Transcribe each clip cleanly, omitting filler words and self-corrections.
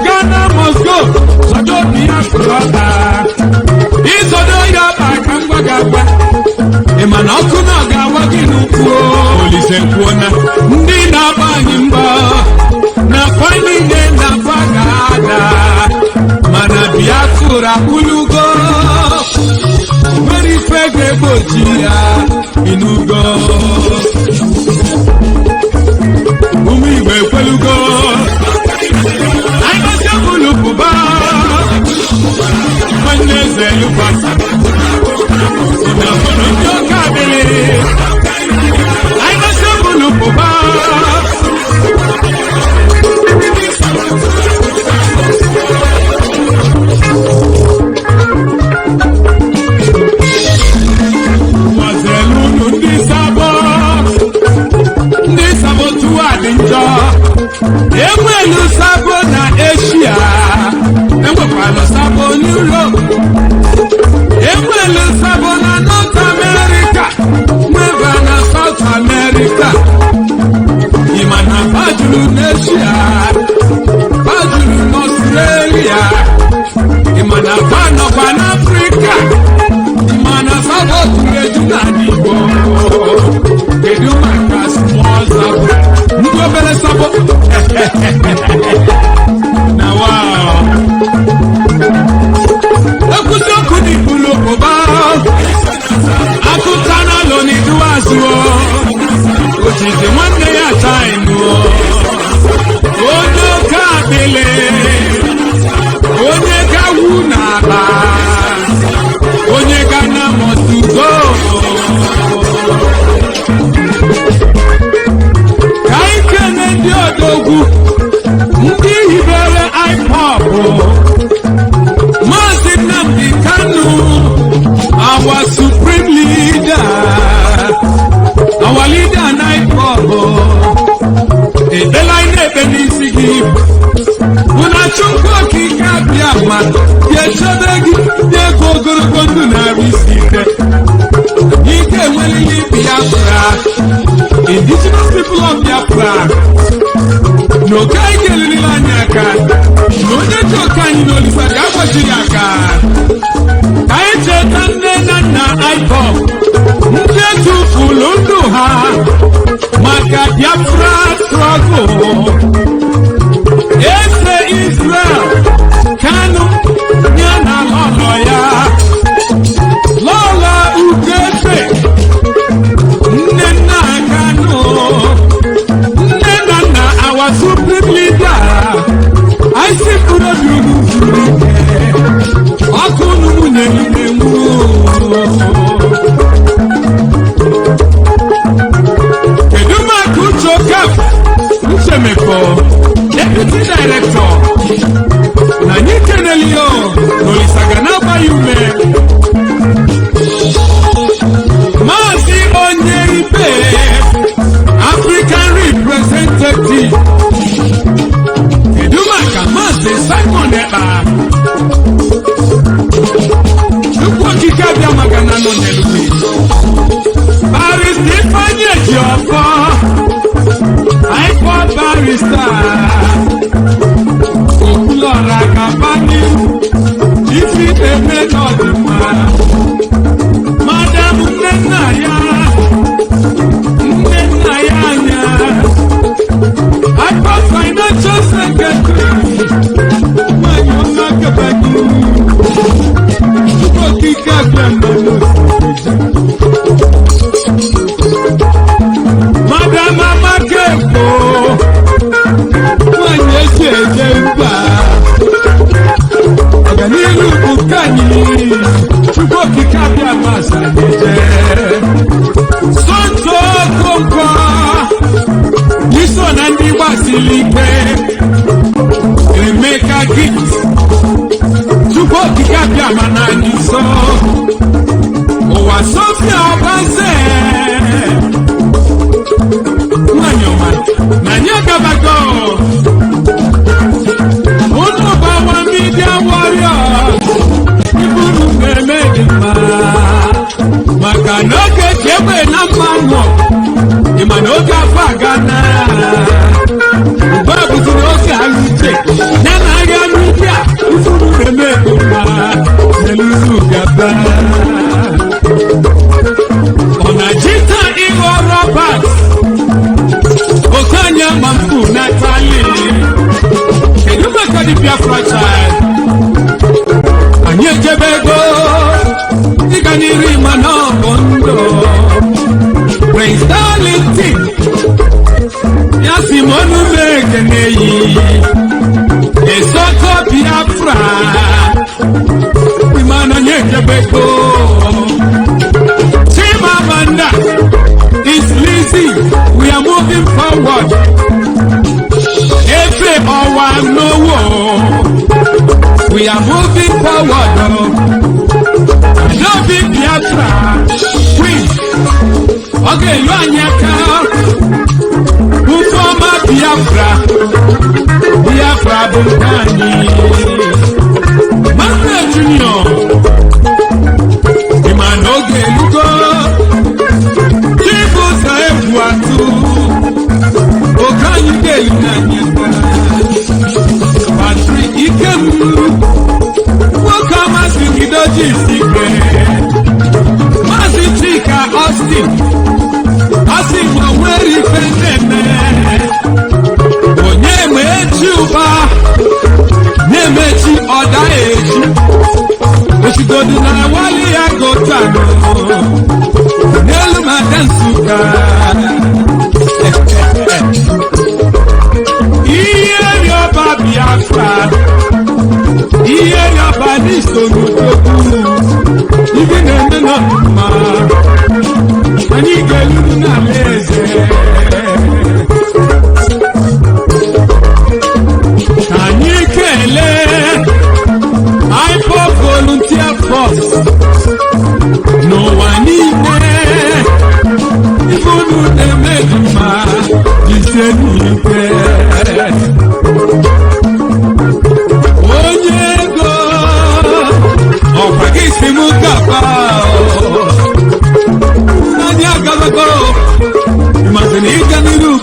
Ghana must go. Sodo Biafra. Isodo ya bakangwa gagwa. Emana okuno gawa ginuko. Olise kuona. Ndi na banyimba. Na fani na bagada. Mana Biafra ulugo. Very fege bojia inugo. Umi we kwelugo. Lupuba, Manese Lupasa, I was a Lupuba. Was a Lulu Nisabo to Adinja. Emelu Sabo na Asia. Emelu Sabo Europe. Emelu Sabo na North America. Never na South America. Imana Bajulu Asia. Bajulu Australia. Imana Bano Pan Africa. Imana Sabo Turejuna Nibo. Kedumaka small Sabo. Mugobele Sabo. Now wow. Akusoku ni bulokoba. Akutana loni duazuo. Ojije mwande ya time. Ono kabele. Onye kawunaba. Onye kana motugo. Kaikene diodogu. Ndi hibere Ipob. Mazi Nnamdi Kanu, our supreme leader, our leader in Ipob. Ebelaine Benisigi, Unachunko Kikabiama, Yechadegi, Yego Gorogondu Narisite, Yike Weli Biafra, indigenous people of Biafra. No kai gelini lanyaka, no neto kanyi no lisari akwajiyaka. Kai chetande na Ipob, mketu fulundu ha, maka Biafra struggle. Ese Israel, Kanu, nyana lolo ya, lola ukefe, nena Kanu. Our supreme leader, I see Kurodu, Akunu Nemu. Osimonu Mekeneyi, Esoko Biafra, Imana Nyekebeko, Chimamanda is Lizzy, we are moving forward. Efe Owa Nowo, we are moving forward. Love Biafra, Queen, okay, you are Nyaka. Ufoma Biafra, Biafra Bunkani, Master Junior, Imanoge Lugo, Chibu Saebuatu, Okani Delinanyaka, Patrick Ikemu, Wakama Sikidoji Sikwe, Mazi Chika Austin, Austin Maweri Fendeme, Onyemechi Uba, Nemechi Odaechi, Oshigodu na wali ya Gotano, Nelu Madansuka, Iye Yoba Biafra, Iye Yoba Nistonukoku, Even in the Noma, and you get Luna Leze. Anyikele, Ipob volunteer force. No one in there. If you do the medima, you said me there. Onyego, oh, Pagisi Mukapa. Nanya Galago, you must need a new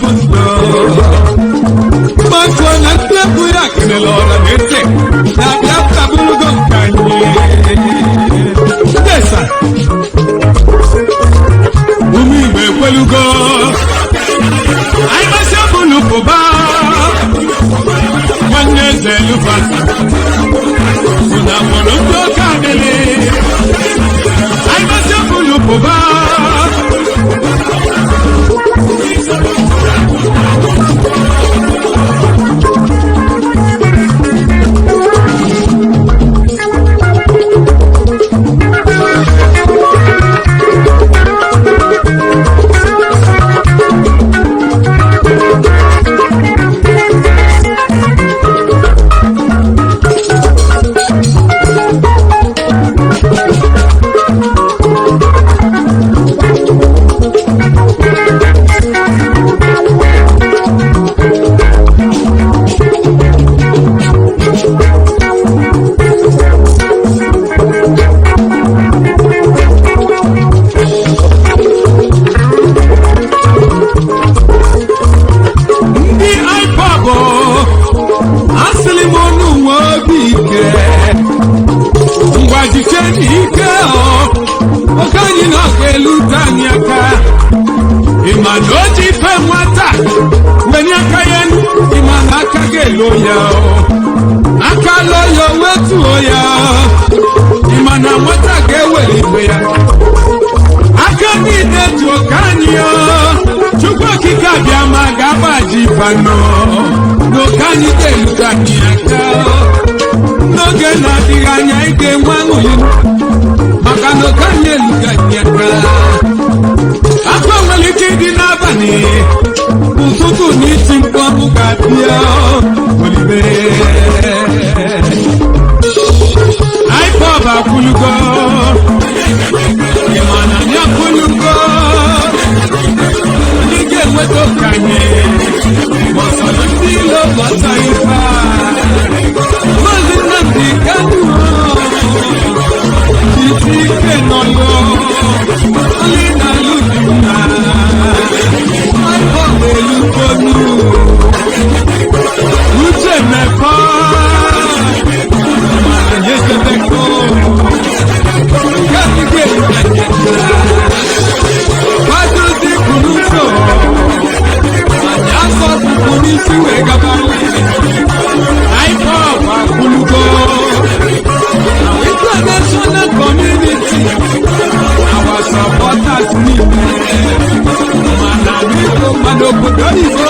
no can you tell no get nothing I can one Makano can you look at After when you did in Abani, Ututu needs him from Bukatia, Ipob Kulugo, Yamananya Kulugo, Nigel Weto Kanye, Masala Tilo Bataifa, Mazi Nnamdi Kanu, Titi Noyo, Alina Luna, Ipob Elukonu, Uche Mepa, Yesebeko, Kapike Anyeka, Paduzi Kunuso, Anyaso Kukunisi Wegabali, Ipob Kulugo, our international community, our supporters need Manamiko Manobodorigo,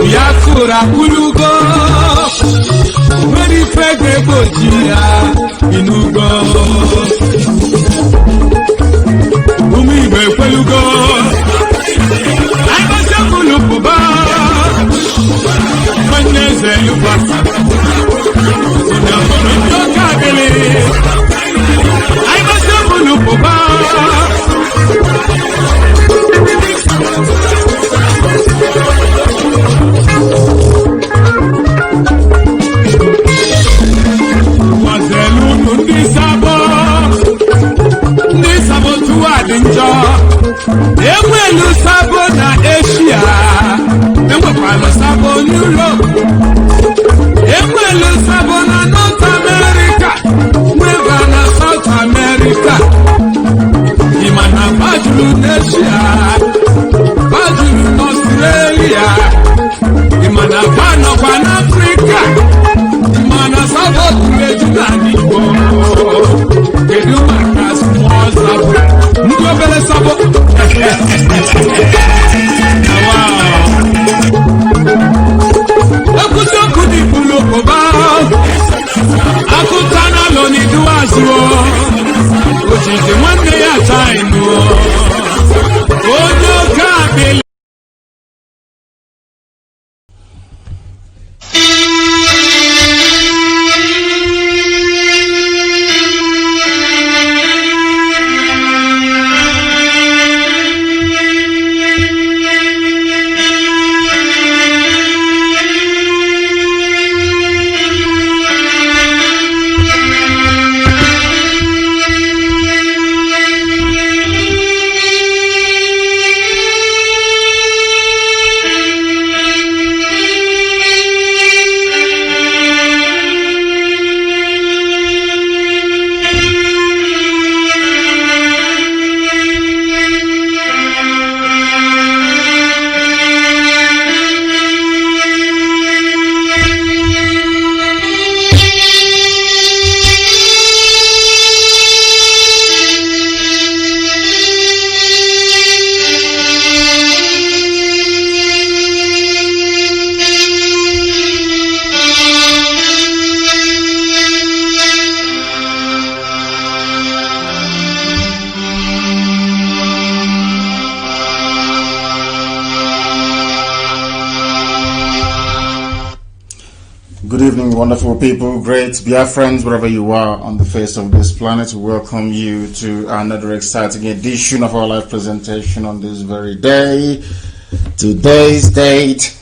Biafra ulugo Weri fege bojia inugo Good evening, wonderful people, great Biafrans, wherever you are on the face of this planet. We welcome you to another exciting edition of our live presentation on this very day. Today's date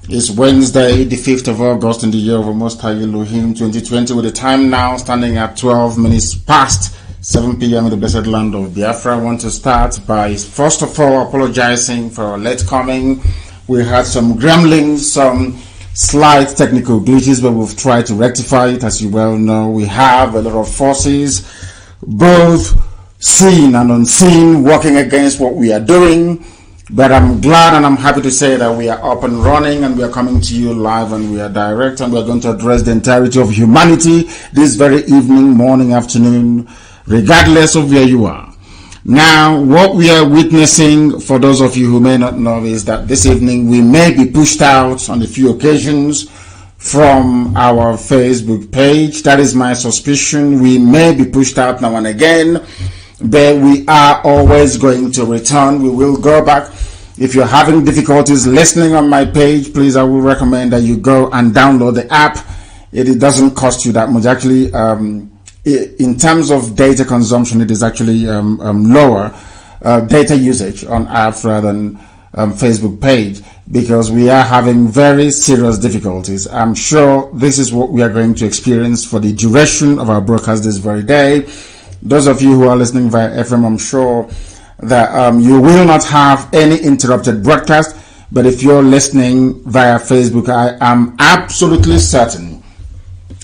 is Wednesday, the 5th of August in the year of our Most High Elohim 2020, with the time now standing at 12 minutes past 7 p.m. in the blessed land of Biafra. I want to start by, first of all, apologizing for our late coming. We had some gremlins, some slight technical glitches, but we've tried to rectify it. As you well know, we have a lot of forces, both seen and unseen, working against what we are doing. But I'm glad and I'm happy to say that we are up and running, and we are coming to you live, and we are direct, and we are going to address the entirety of humanity this very evening, morning, afternoon, regardless of where you are. Now, what we are witnessing, for those of you who may not know, is that this evening we may be pushed out on a few occasions from our Facebook page. That is my suspicion. We may be pushed out now and again, but we are always going to return. We will go back. If you're having difficulties listening on my page, please, I will recommend that you go and download the app. It doesn't cost you that much. Actually, in terms of data consumption, it is actually lower data usage on apps rather than Facebook page, because we are having very serious difficulties. I'm sure this is what we are going to experience for the duration of our broadcast this very day. Those of you who are listening via FM, I'm sure that you will not have any interrupted broadcast, but if you're listening via Facebook, I am absolutely certain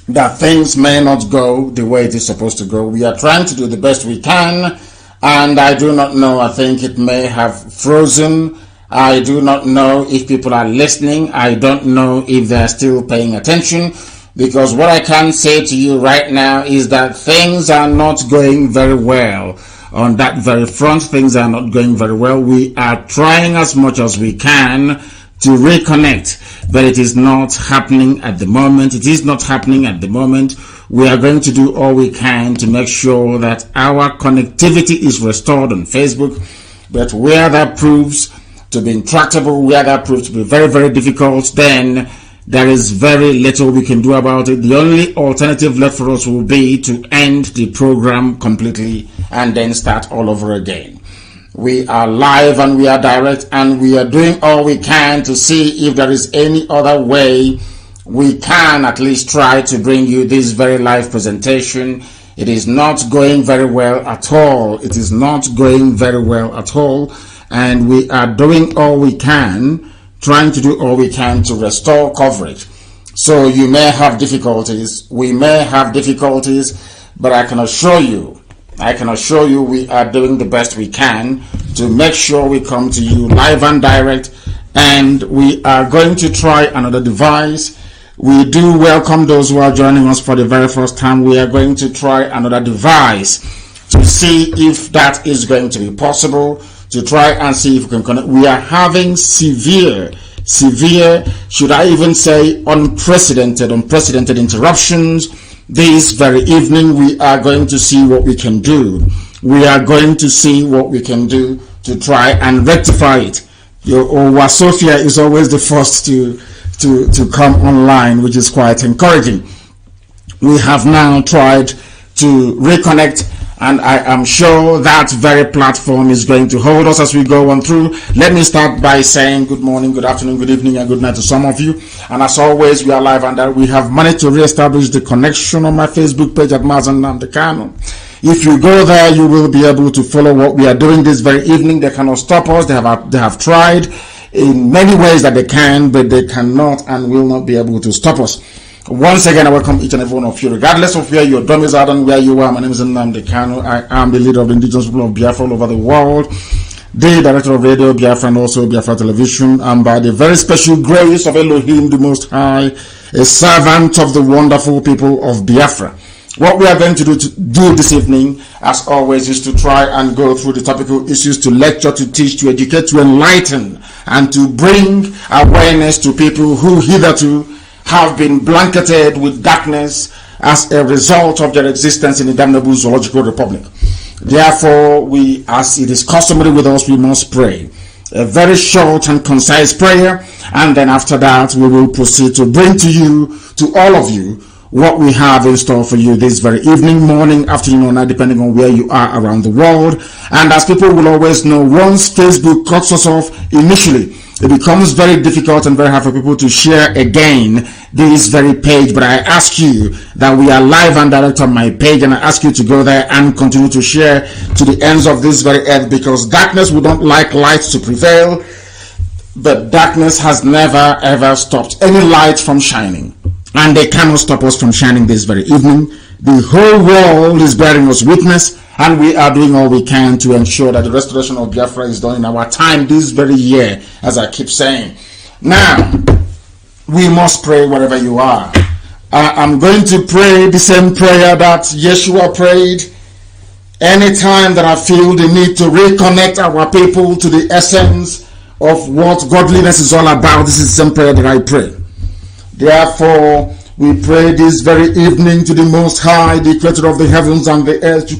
that things may not go the way it is supposed to go. We are trying to do the best we can, and I do not know. I think it may have frozen. I do not know if people are listening. I don't know if they are still paying attention, because what I can say to you right now is that things are not going very well. On that very front, things are not going very well. We are trying as much as we can to reconnect, but it is not happening at the moment. It is not happening at the moment. We are going to do all we can to make sure that our connectivity is restored on Facebook, but where that proves to be intractable, where that proves to be very, very difficult, then there is very little we can do about it. The only alternative left for us will be to end the program completely and then start all over again. We are live and we are direct, and we are doing all we can to see if there is any other way we can at least try to bring you this very live presentation. It is not going very well at all. It is not going very well at all. And we are doing all we can, trying to do all we can to restore coverage. So you may have difficulties. We may have difficulties, but I can assure you we are doing the best we can to make sure we come to you live and direct, and we are going to try another device. We do welcome those who are joining us for the very first time. We are going to try another device to see if that is going to be possible, to try and see if we can connect. We are having severe, should I even say unprecedented interruptions. This very evening, we are going to see what we can do. We are going to see what we can do to try and rectify it. Sophia is always the first to come online, which is quite encouraging. We have now tried to reconnect, and I am sure that very platform is going to hold us as we go on through. Let me start by saying good morning, good afternoon, good evening, and good night to some of you. And as always, we are live, and we have managed to reestablish the connection on my Facebook page at Mazi Nnamdi Kanu. If you go there, you will be able to follow what we are doing this very evening. They cannot stop us. They have tried in many ways that they can, but they cannot and will not be able to stop us. Once again, I welcome each and every one of you, regardless of where your domicile and where you are. My name is Nnamdi Kanu. I am the leader of the indigenous people of Biafra all over the world, the director of Radio Biafra and also Biafra Television, and by the very special grace of Elohim the Most High, a servant of the wonderful people of Biafra. What we are going to do this evening, as always, is to try and go through the topical issues, to lecture, to teach, to educate, to enlighten, and to bring awareness to people who hitherto have been blanketed with darkness as a result of their existence in the damnable zoological republic. Therefore, as it is customary with us, we must pray. a very short and concise prayer, and then after that we will proceed to bring to you, to all of you, what we have in store for you this very evening, morning, afternoon, or night, depending on where you are around the world. And as people will always know, once Facebook cuts us off initially, it becomes very difficult and very hard for people to share again this very page. But I ask you that we are live and direct on my page, and I ask you to go there and continue to share to the ends of this very earth, because darkness would not like light to prevail, but darkness has never ever stopped any light from shining, and they cannot stop us from shining this very evening. The whole world is bearing us witness, and we are doing all we can to ensure that the restoration of Biafra is done in our time this very year, as I keep saying. Now, we must pray wherever you are. I'm going to pray the same prayer that Yeshua prayed. Anytime that I feel the need to reconnect our people to the essence of what godliness is all about, this is the same prayer that I pray. Therefore, we pray this very evening to the Most High, the Creator of the heavens and the earth.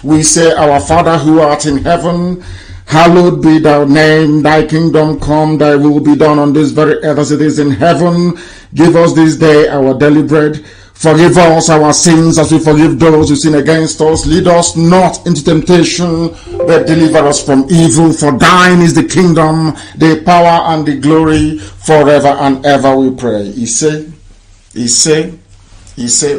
We say, Our Father who art in heaven, hallowed be thy name. Thy kingdom come, thy will be done on this very earth as it is in heaven. Give us this day our daily bread. Forgive us our sins as we forgive those who sin against us. Lead us not into temptation, but deliver us from evil. For thine is the kingdom, the power, and the glory forever and ever, we pray. He said,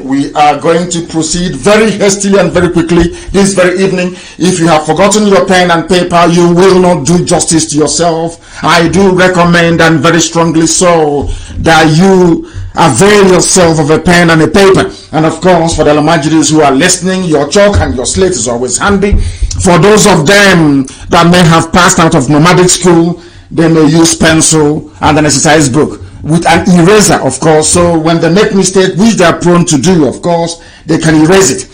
we are going to proceed very hastily and very quickly this very evening. If you have forgotten your pen and paper, you will not do justice to yourself. I do recommend, and very strongly so, that you avail yourself of a pen and a paper. And of course, for the Alamajiris who are listening, your chalk and your slate is always handy. For those of them that may have passed out of nomadic school, they may use pencil and an exercise book with an eraser, of course, so when they make mistake, which they are prone to do, of course, they can erase it.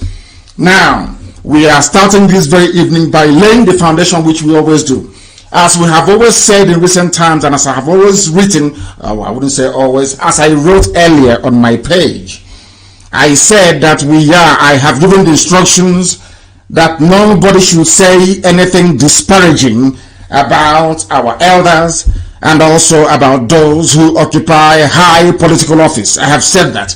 Now, we are starting this very evening by laying the foundation, which we always do. As we have always said in recent times, and as I have always written, I wouldn't say always, as I wrote earlier on my page, I said that I have given the instructions that nobody should say anything disparaging about our elders and also about those who occupy high political office. I have said that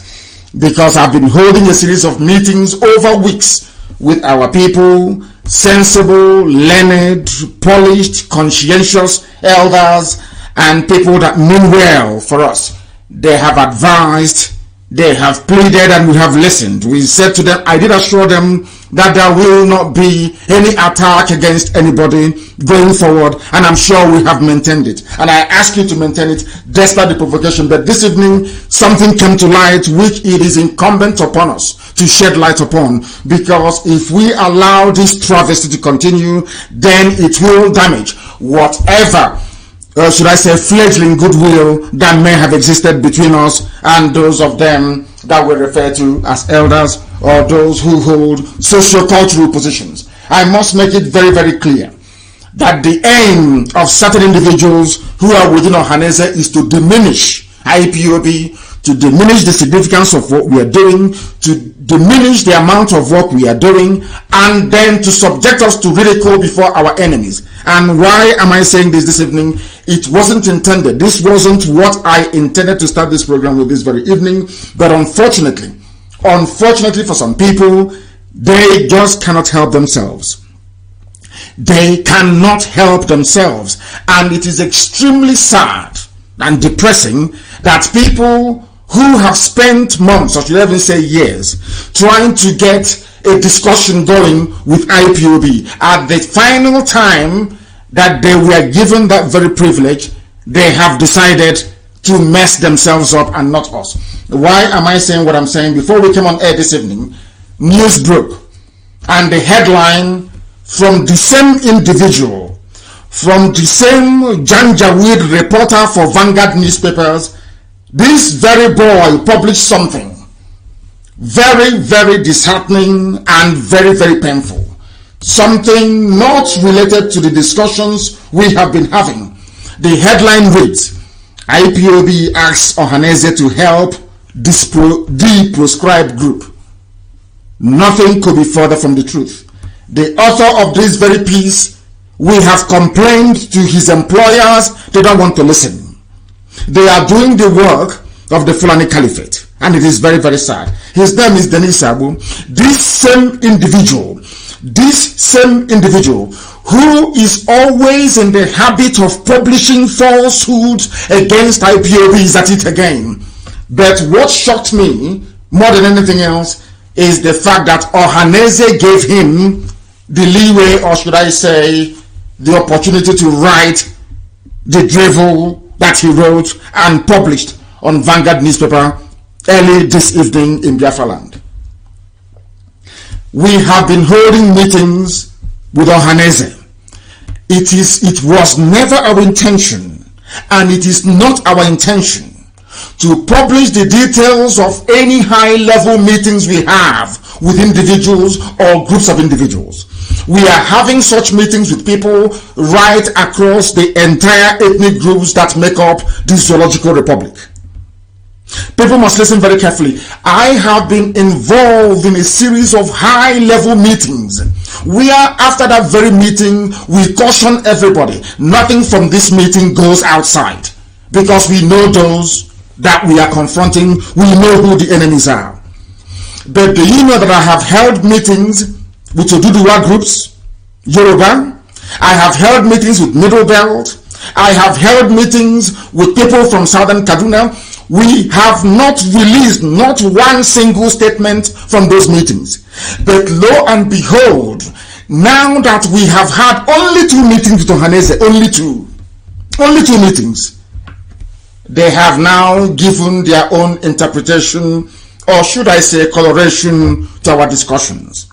because I've been holding a series of meetings over weeks with our people, sensible, learned, polished, conscientious elders and people that mean well for us. They have advised, they have pleaded, and we have listened. We said to them, I did assure them that there will not be any attack against anybody going forward, and I'm sure we have maintained it. And I ask you to maintain it despite the provocation. But this evening, something came to light which it is incumbent upon us to shed light upon, because if we allow this travesty to continue, then it will damage whatever, should I say, fledgling goodwill that may have existed between us and those of them that we refer to as elders or those who hold socio-cultural positions. I must make it very, very clear that the aim of certain individuals who are within Ohaneze is to diminish IPOB, to diminish the significance of what we are doing, to diminish the amount of work we are doing, and then to subject us to ridicule before our enemies. And why am I saying this evening? It wasn't intended. This wasn't what I intended to start this program with this very evening. But unfortunately for some people, they just cannot help themselves. They cannot help themselves. And it is extremely sad and depressing that people who have spent months, or should I even say years, trying to get a discussion going with IPOB, at the final time that they were given that very privilege, they have decided to mess themselves up and not us. Why am I saying what I'm saying? Before we came on air this evening, news broke, and the headline from the same individual, from the same Janjaweed reporter for Vanguard newspapers, this very boy published something very, very disheartening and very, very painful. Something not related to the discussions we have been having. The headline reads, IPOB asks Ohaneze to help the proscribed group. Nothing could be further from the truth. The author of this very piece We have complained to his employers. They don't want to listen. They are doing the work of the Fulani Caliphate, and it is very, very sad. His name is Denis Abu. This same individual who is always in the habit of publishing falsehoods against IPOB is at it again. But what shocked me more than anything else is the fact that Ohaneze gave him the leeway, or should I say, the opportunity to write the drivel that he wrote and published on Vanguard newspaper early this evening in Biafra land. We have been holding meetings with Ohaneze. It was never our intention, and it is not our intention, to publish the details of any high-level meetings we have with individuals or groups of individuals. We are having such meetings with people right across the entire ethnic groups that make up the Zoological Republic. People must listen very carefully. I have been involved in a series of high-level meetings where after that very meeting we caution everybody, nothing from this meeting goes outside, because we know those that we are confronting, we know who the enemies are. But do you know that I have held meetings with Oduduwa groups, Yoruba? I have held meetings with Middle Belt. I have held meetings with people from Southern Kaduna. We have not released not one single statement from those meetings. But lo and behold, now that we have had only 2 meetings with Ohaneze, only two meetings, they have now given their own interpretation, or should I say coloration, to our discussions.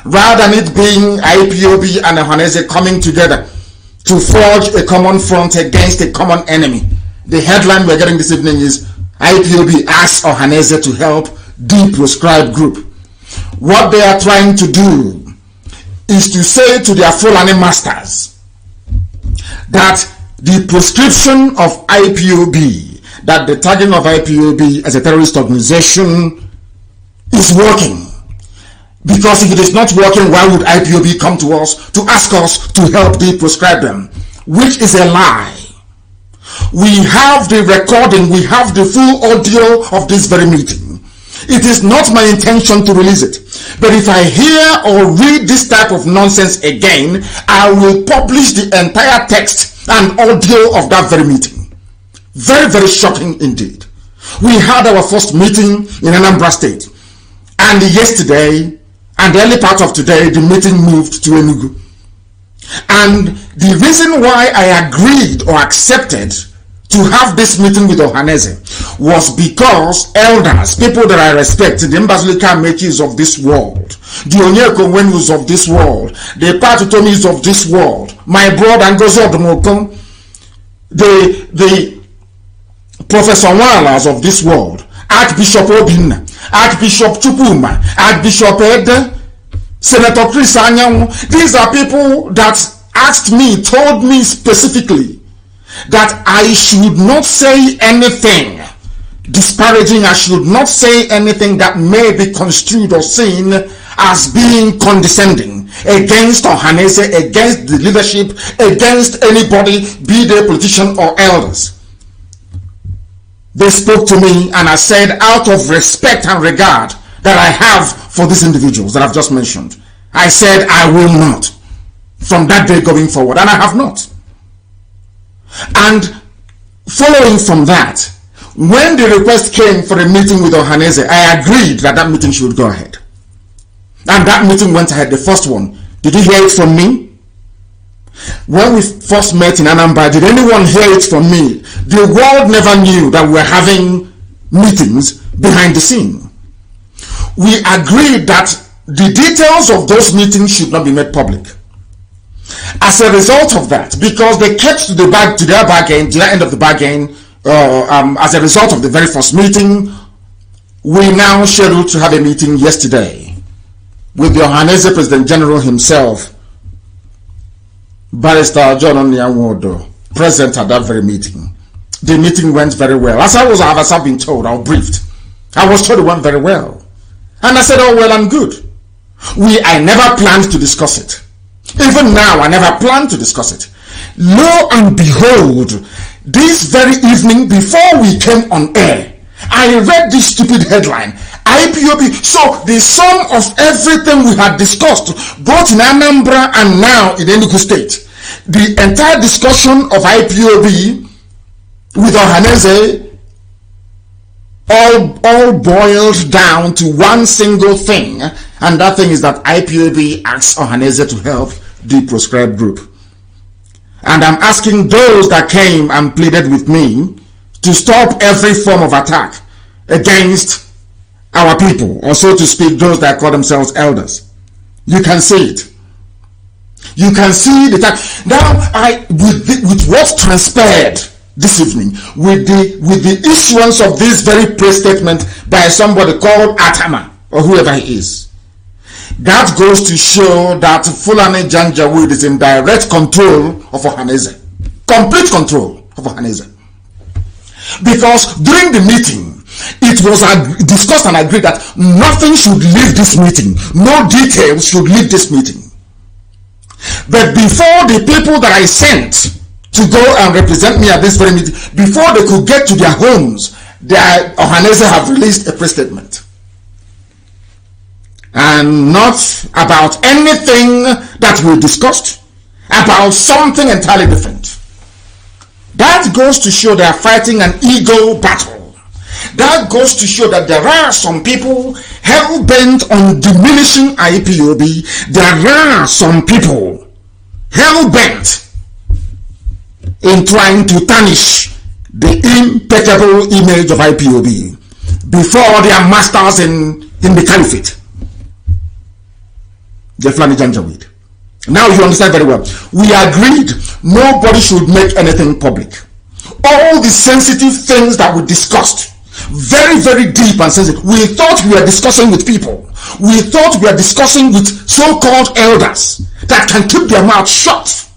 Rather than it being IPOB and Ohaneze coming together to forge a common front against a common enemy, the headline we're getting this evening is IPOB asks Ohaneze to help the proscribed group. What they are trying to do is to say to their Fulani masters that the proscription of IPOB, that the tagging of IPOB as a terrorist organization is working. Because if it is not working, why would IPOB come to us to ask us to help proscribe them? Which is a lie. We have the recording, we have the full audio of this very meeting. It is not my intention to release it. But if I hear or read this type of nonsense again, I will publish the entire text and audio of that very meeting. Very, very shocking indeed. We had our first meeting in Anambra State. And yesterday, and the early part of today, the meeting moved to Enugu. And the reason why I agreed or accepted to have this meeting with Ohaneze was because elders, people that I respect, the Mbazulika Mekis of this world, the Onyeko Wenus of this world, the Patutomis of this world, my brother Ngozi Odomoko, the Professor Walas of this world, Archbishop Obin, Archbishop Chupuma, Archbishop Ed, Senator Chris Anyang. These are people that asked me, told me specifically that I should not say anything disparaging. I should not say anything that may be construed or seen as being condescending against Ohaneze, against the leadership, against anybody, be they politician or elders. They spoke to me and I said, out of respect and regard that I have for these individuals that I've just mentioned, I said I will not from that day going forward, and I have not. And following from that, when the request came for a meeting with Ohaneze, I agreed that that meeting should go ahead. And that meeting went ahead, the first one. Did you hear it from me? When we first met in Anambra, did anyone hear it from me? The world never knew that we were having meetings behind the scene. We agreed that the details of those meetings should not be made public. As a result of that, because they kept to their bargain, to the end of the bargain, as a result of the very first meeting, we now scheduled to have a meeting yesterday with the Ohaneze President General himself, Barrister John Onyanwodo, present at that very meeting. The meeting went very well. As I've been told, I was briefed. I was told it went very well. And I said, oh, well and good. I never planned to discuss it. Even now, I never planned to discuss it. Lo and behold, this very evening before we came on air, I read this stupid headline, IPOB. So the sum of everything we had discussed, both in Anambra and now in Enugu State, the entire discussion of IPOB with Ohaneze all boiled down to one single thing, and that thing is that IPOB asks Ohaneze to help the proscribed group. And I'm asking those that came and pleaded with me to stop every form of attack against our people, or so to speak, those that call themselves elders. You can see it. You can see the time. Now, with what transpired this evening, with the issuance of this very press statement by somebody called Atama, or whoever he is, that goes to show that Fulani Janjaweed is in direct control of Ohaneze. Complete control of Ohaneze. Because during the meeting, it was discussed and agreed that nothing should leave this meeting. No details should leave this meeting. But before the people that I sent to go and represent me at this very meeting, before they could get to their homes, Ohaneze have released a press statement. And not about anything that we discussed, about something entirely different. That goes to show they are fighting an ego battle. That goes to show that there are some people hell-bent on diminishing IPOB. There are some people hell-bent in trying to tarnish the impeccable image of IPOB before their masters in the caliphate. The Fulani Janjaweed. Now you understand very well. We agreed nobody should make anything public. All the sensitive things that we discussed, very, very deep and sensitive, we thought we were discussing with people. We thought we were discussing with so-called elders that can keep their mouth shut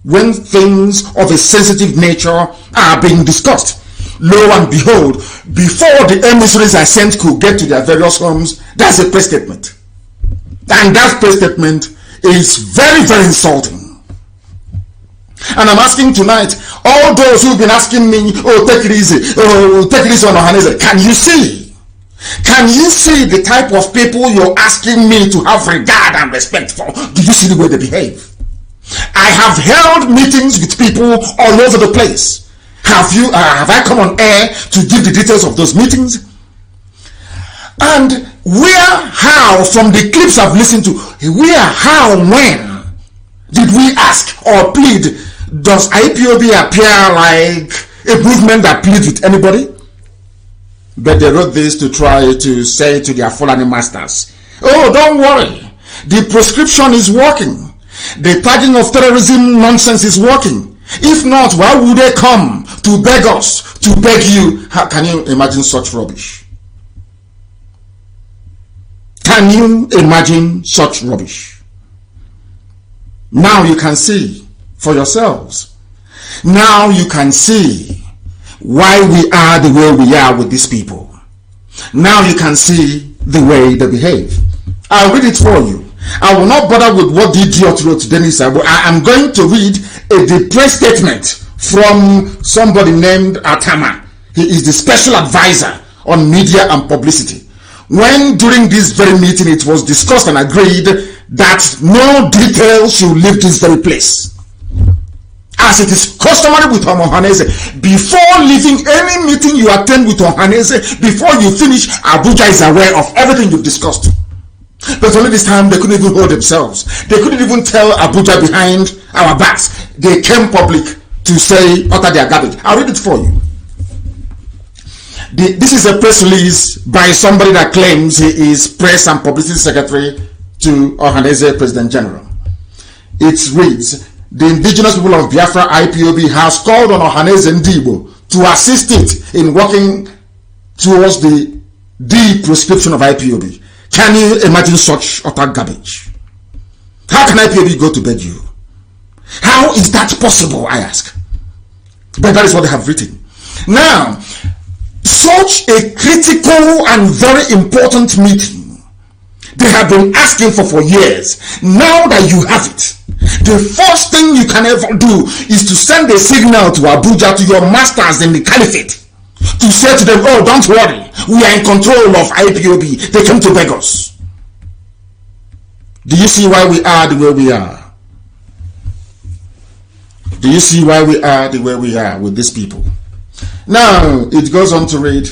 when things of a sensitive nature are being discussed. Lo and behold, before the emissaries I sent could get to their various homes, that's a press statement. And that press statement is very, very insulting. And I'm asking tonight, all those who've been asking me, oh, take it easy on Ohaneze, can you see? Can you see the type of people you're asking me to have regard and respect for? Do you see the way they behave? I have held meetings with people all over the place. Have I come on air to give the details of those meetings? And how, from the clips I've listened to, when did we ask or plead? Does IPOB appear like a movement that pleads with anybody? But they wrote this to try to say to their Fulani masters, oh, don't worry, the proscription is working. The tagging of terrorism nonsense is working. If not, why would they come to beg us, to beg you? How can you imagine such rubbish? Can you imagine such rubbish? Now you can see for yourselves. Now you can see why we are the way we are with these people. Now you can see the way they behave. I'll read it for you. I will not bother with what the idiot wrote, Dennis. I am going to read a press statement from somebody named Atama. He is the special advisor on media and publicity. When during this very meeting it was discussed and agreed that no details should leave this very place. As it is customary with Ohaneze, before leaving any meeting you attend with Ohaneze, before you finish, Abuja is aware of everything you've discussed. But only this time they couldn't even hold themselves. They couldn't even tell Abuja behind our backs. They came public to say, utter their garbage. I'll read it for you. This is a press release by somebody that claims he is press and publicity secretary to Ohaneze President General. It reads, the indigenous people of Biafra IPOB has called on Ohaneze Ndibo to assist it in working towards the de-proscription of IPOB. Can you imagine such utter garbage? How can IPOB go to beg you? How is that possible, I ask? But that is what they have written. Now, such a critical and very important meeting they have been asking for years. Now that you have it, the first thing you can ever do is to send a signal to Abuja, to your masters in the caliphate, to say to them, oh, don't worry, we are in control of IPOB. They came to beg us. Do you see why we are the way we are? Do you see why we are the way we are with these people? Now, it goes on to read,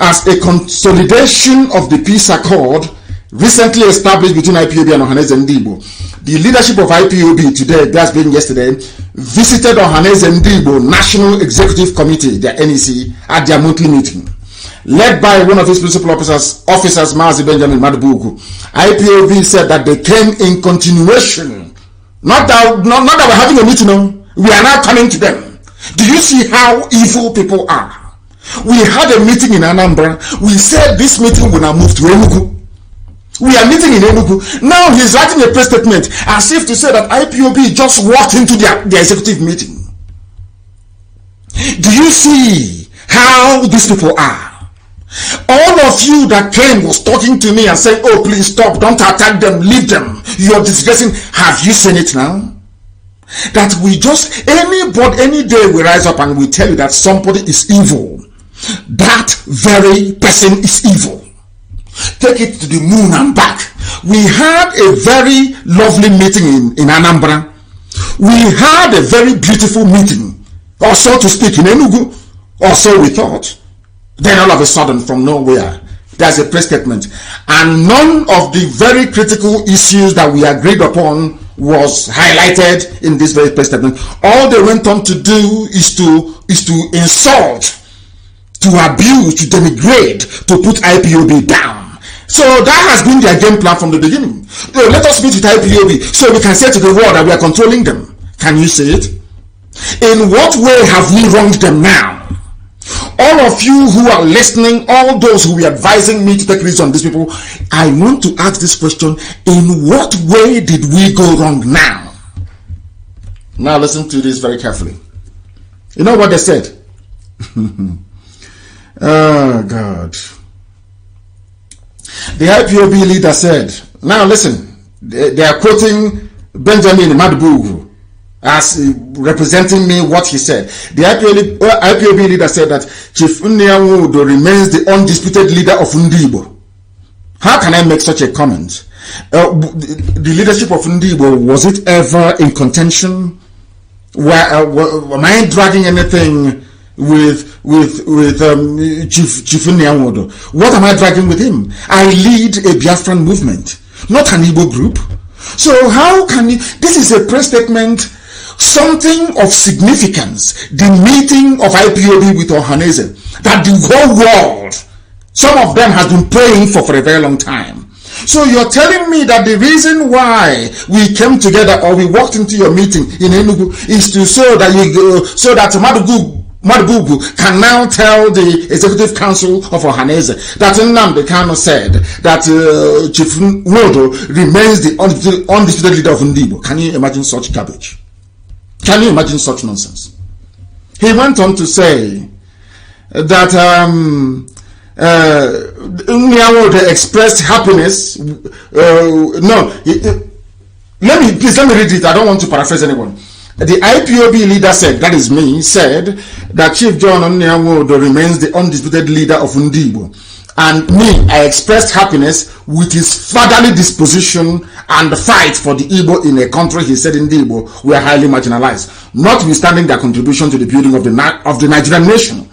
as a consolidation of the peace accord recently established between IPOB and Ohaneze Ndigbo, the leadership of IPOB today, that's been yesterday, visited Ohaneze Ndigbo National Executive Committee, the NEC, at their monthly meeting. Led by one of its principal officers Mazi Nnamdi Kanu, IPOB said that they came in continuation. Not that we're having a meeting, no. We are now coming to them. Do you see how evil people are? We had a meeting in Anambra. We said this meeting will now move to Enugu. We are meeting in Enugu. Now he's writing a press statement as if to say that IPOB just walked into their executive meeting. Do you see how these people are? All of you that came was talking to me and saying, oh, please stop, don't attack them, leave them, you're disgracing. Have you seen it now? That we just, any day we rise up and we tell you that somebody is evil, that very person is evil. Take it to the moon and back. We had a very lovely meeting in Anambra. We had a very beautiful meeting, or so to speak, in Enugu, or so we thought. Then all of a sudden, from nowhere, there's a press statement. And none of the very critical issues that we agreed upon was highlighted in this very press statement. All they went on to do is to insult, to abuse, to denigrate, to put IPOB down. So that has been their game plan from the beginning. Let us meet with IPOB so we can say to the world that we are controlling them. Can you see it? In what way have we wronged them now? All of you who are listening, all those who are advising me to take risks on these people, I want to ask this question: in what way did we go wrong now? Now listen to this very carefully. You know what they said? Oh God. The IPOB leader said, now listen, they are quoting Benjamin Madbugu as representing me what he said. The IPOB leader said that Chief Nnianwudo remains the undisputed leader of Ndigbo. How can I make such a comment? The leadership of Ndigbo, was it ever in contention? Am I dragging anything with Chief Nnianwudo? What am I dragging with him? I lead a Biafran movement, not an Igbo group. So how can you, this is a press statement, something of significance, the meeting of IPOB with Ohaneze, that the whole world, some of them has been praying for a very long time. So you're telling me that the reason why we came together or we walked into your meeting in Enugu is to so that Madubugu can now tell the Executive Council of Ohaneze that Nnamdi Kanu said that Chief Nwodo remains the undisputed leader of Ndigbo. Can you imagine such garbage? Can you imagine such nonsense? He went on to say that Nwodo expressed happiness. Let me read it. I don't want to paraphrase anyone. The IPOB leader said, that is me, said that Chief John Nwodo remains the undisputed leader of Ndigbo. And me, I expressed happiness with his fatherly disposition and the fight for the Igbo in a country, he said, Ndigbo were highly marginalized, notwithstanding their contribution to the building of the Nigerian nation.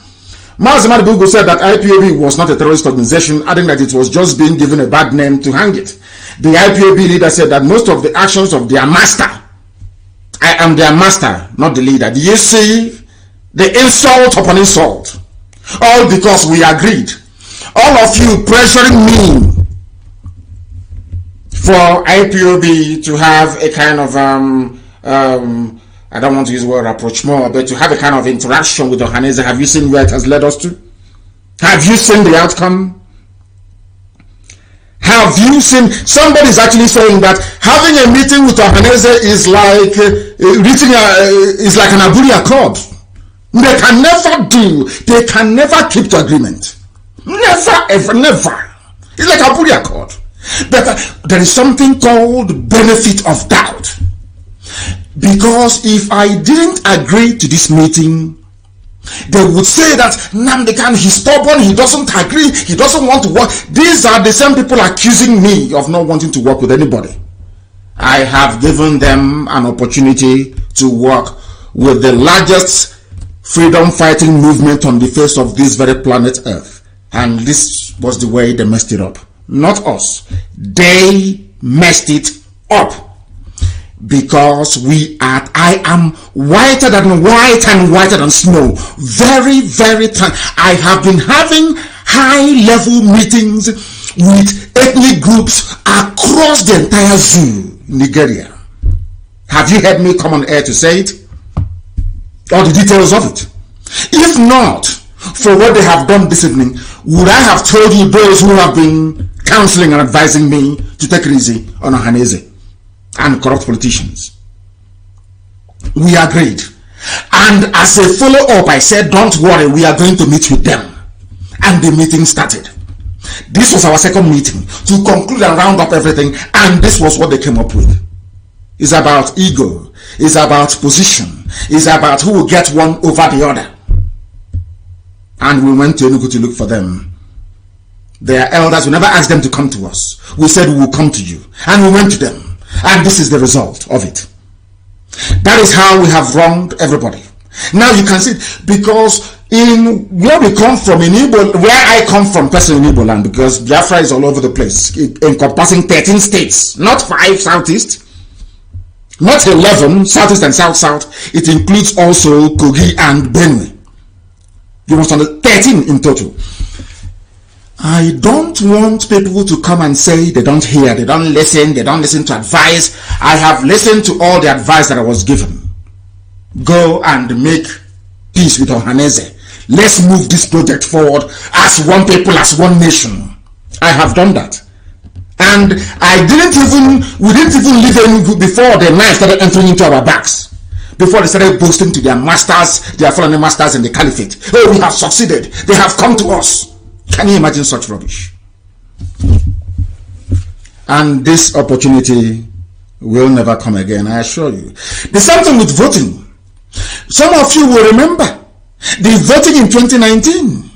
Mazi Nnamdi Kanu said that IPOB was not a terrorist organization, adding that it was just being given a bad name to hang it. The IPOB leader said that most of the actions of their master, I am their master, not the leader. Do you see the insult upon insult? All because we agreed. All of you pressuring me for IPOB to have a kind of I don't want to use the word approach more, but to have a kind of interaction with Ohaneze. Have you seen where it has led us to? Have you seen the outcome? Have you seen? Somebody's actually saying that having a meeting with Ohaneze is like is like an Aburi Accord. They can never keep to agreement. Never, ever, never. It's like Aburi Accord. But there is something called benefit of doubt. Because if I didn't agree to this meeting, they would say that Nnamdi Kanu, he's stubborn, he doesn't agree, he doesn't want to work. These are the same people accusing me of not wanting to work with anybody. I have given them an opportunity to work with the largest freedom fighting movement on the face of this very planet Earth. And this was the way they messed it up. Not us. They messed it up. Because I am whiter than white and whiter than snow. Very, very tan. I have been having high-level meetings with ethnic groups across the entire zoo, Nigeria. Have you heard me come on air to say it? Or the details of it? If not, for what they have done this evening, would I have told you those who have been counseling and advising me to take it easy on Ohaneze and corrupt politicians? We agreed. And as a follow-up, I said, don't worry, we are going to meet with them. And the meeting started. This was our second meeting to conclude and round up everything, and this was what they came up with. It's about ego. It's about position. It's about who will get one over the other. And we went to Enugu to look for them. Their elders, we never asked them to come to us. We said we will come to you. And we went to them. And this is the result of it. That is how we have wronged everybody. Now you can see, because in where we come from, in Igbo, where I come from, personally in Igbo land, because Biafra is all over the place, encompassing 13 states, not 5 southeast, not 11 southeast and south. It includes also Kogi and Benue. You must understand, 13 in total. I don't want people to come and say they don't hear, they don't listen to advice. I have listened to all the advice that I was given. Go and make peace with Ohaneze. Let's move this project forward as one people, as one nation. I have done that. And we didn't even leave Enugu before the knife started entering into our backs. Before they started boasting to their masters, their fallen masters in the caliphate. Oh, we have succeeded. They have come to us. Can you imagine such rubbish? And this opportunity will never come again, I assure you. The same thing with voting. Some of you will remember the voting in 2019.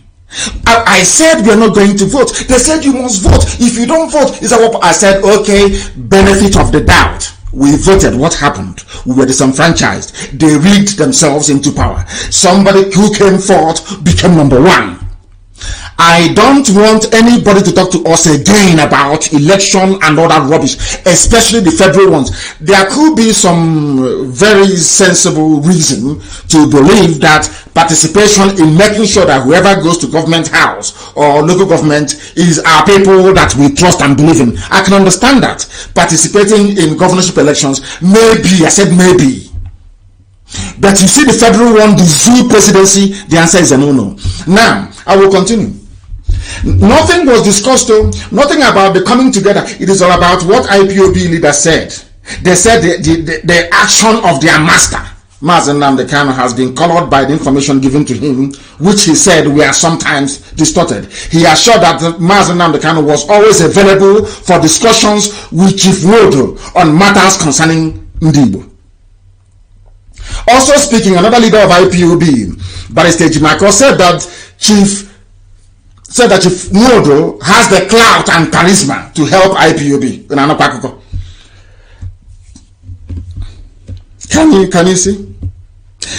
I said we are not going to vote. They said you must vote. If you don't vote, I said, okay, benefit of the doubt. We voted. What happened? We were disenfranchised. They rigged themselves into power. Somebody who came forth became number one. I don't want anybody to talk to us again about election and all that rubbish, especially the federal ones. There could be some very sensible reason to believe that participation in making sure that whoever goes to government house or local government is our people that we trust and believe in. I can understand that. Participating in governorship elections, maybe, I said maybe. But you see the federal one, the zoo presidency, the answer is a no-no. Now, I will continue. Nothing was discussed, though, nothing about the coming together. It is all about what IPOB leader said. They said the action of their master, Mazi Nnamdi Kanu, has been colored by the information given to him, which he said were sometimes distorted. He assured that Mazi Nnamdi Kanu was always available for discussions with Chief Wodo on matters concerning Ndibo. Also speaking, another leader of IPOB, Barrister Jimako, said that Chief Wodo has the clout and charisma to help IPOB. Can you see?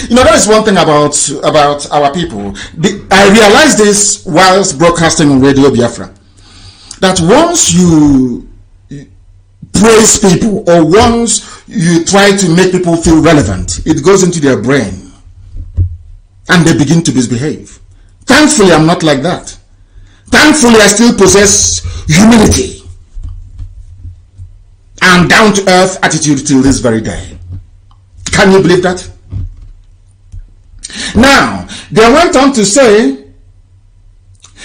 You know, that is one thing about our people. I realized this whilst broadcasting on Radio Biafra, that once you praise people or once you try to make people feel relevant, it goes into their brain and they begin to misbehave. Thankfully, I'm not like that. Thankfully, I still possess humility and down-to-earth attitude till this very day. Can you believe that? Now, they went on to say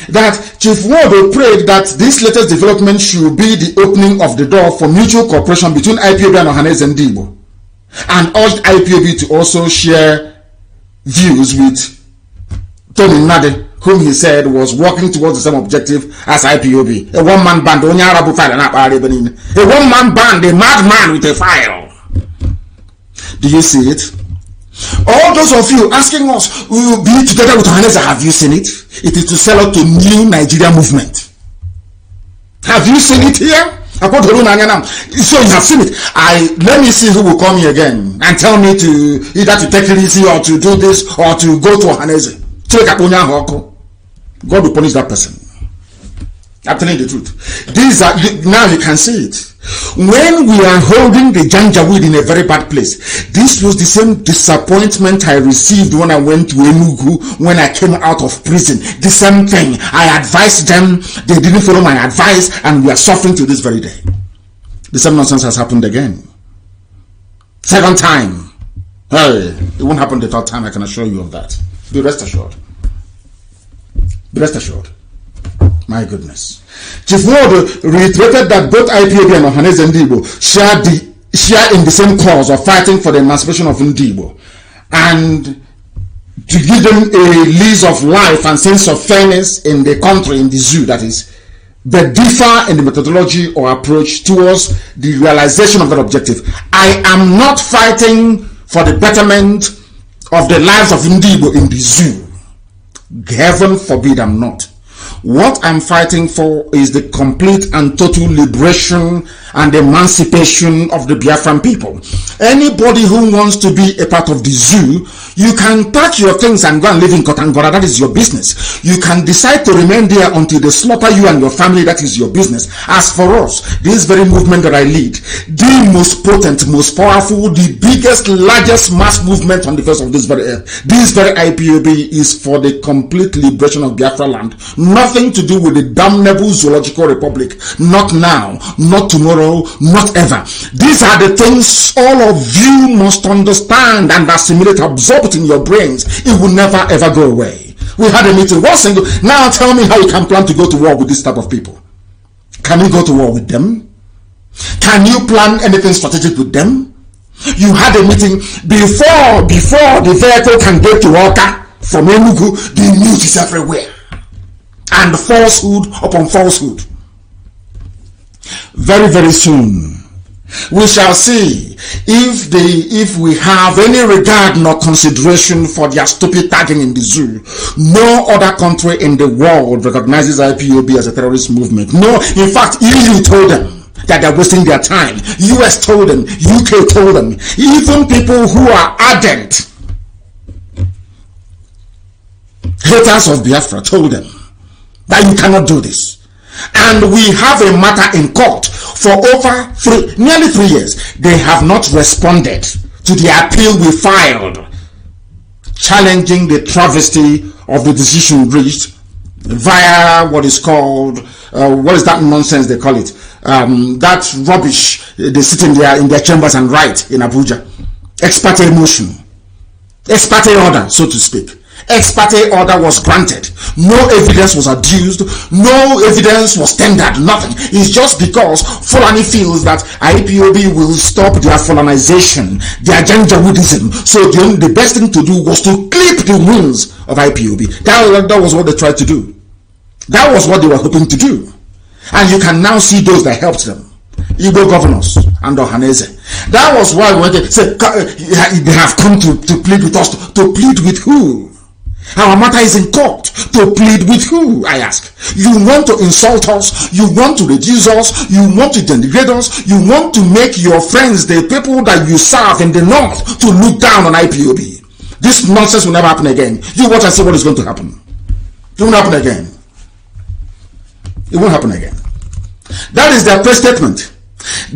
that Chief Wodo prayed that this latest development should be the opening of the door for mutual cooperation between IPOB and Ohaneze and Ndibo, and urged IPOB to also share views with Tony Nnadi, whom he said was working towards the same objective as IPOB. A one-man band, a one-man band, a madman with a file. Do you see it? All those of you asking us, we will be together with Ohaneze, have you seen it? It is to sell out to new Nigeria movement. Have you seen it here? So you have seen it. Let me see who will come here again and tell me to either to take it easy or to do this or to go to Ohaneze. God will punish that person. I'm telling you the truth. These are, now you can see it. When we are holding the Janjaweed in a very bad place, this was the same disappointment I received when I went to Enugu when I came out of prison. The same thing. I advised them, they didn't follow my advice, and we are suffering to this very day. The same nonsense has happened again. Second time. Hey, it won't happen the third time, I can assure you of that. Be rest assured. Be rest assured. My goodness. Chief Ward reiterated that both IPOB and Ohaneze Ndigbo share in the same cause of fighting for the emancipation of Ndigbo, and to give them a lease of life and sense of fairness in the country, in the zoo, that is, but differ in the methodology or approach towards the realization of that objective. I am not fighting for the betterment of the lives of Ndigbo in the zoo. Heaven forbid I'm not. What I'm fighting for is the complete and total liberation and emancipation of the Biafran people. Anybody who wants to be a part of the zoo, you can pack your things and go and live in Kotangora. That is your business. You can decide to remain there until they slaughter you and your family. That is your business. As for us, this very movement that I lead, the most potent, most powerful, the biggest, largest mass movement on the face of this very earth, this very IPOB is for the complete liberation of Biafra land. Nothing to do with the damnable zoological republic. Not now, not tomorrow, not ever. These are the things all of you must understand and assimilate, absorb it in your brains. It will never ever go away. We had a meeting, one single. Now tell me how you can plan to go to war with this type of people. Can you go to war with them? Can you plan anything strategic with them? You had a meeting before the vehicle can get to Oka from Enugu. The news is everywhere. And falsehood upon falsehood. Very, very soon we shall see if we have any regard nor consideration for their stupid tagging in the zoo. No other country in the world recognizes IPOB as a terrorist movement. No, in fact, EU told them that they're wasting their time. US told them, UK told them, even people who are ardent haters of Biafra told them that you cannot do this. And we have a matter in court for over nearly 3 years. They have not responded to the appeal we filed, challenging the travesty of the decision reached via what is called, what is that nonsense they call it? That rubbish they sit in their chambers and write in Abuja. Ex parte motion. Ex parte order, so to speak. Ex parte order was granted. No evidence was adduced. No evidence was tendered. Nothing. It's just because Fulani feels that IPOB will stop their Fulanization, their Janjaweedism. So the best thing to do was to clip the wings of IPOB. That was what they tried to do. That was what they were hoping to do. And you can now see those that helped them. Igbo governors and Ohaneze. That was why when they said they have come to plead with us. To plead with who? Our matter is in court. To plead with who, I ask? You want to insult us? You want to reduce us? You want to denigrate us? You want to make your friends, the people that you serve in the north, to look down on IPOB? This nonsense will never happen again. You watch and see what is going to happen. It won't happen again. It won't happen again. That is their press statement.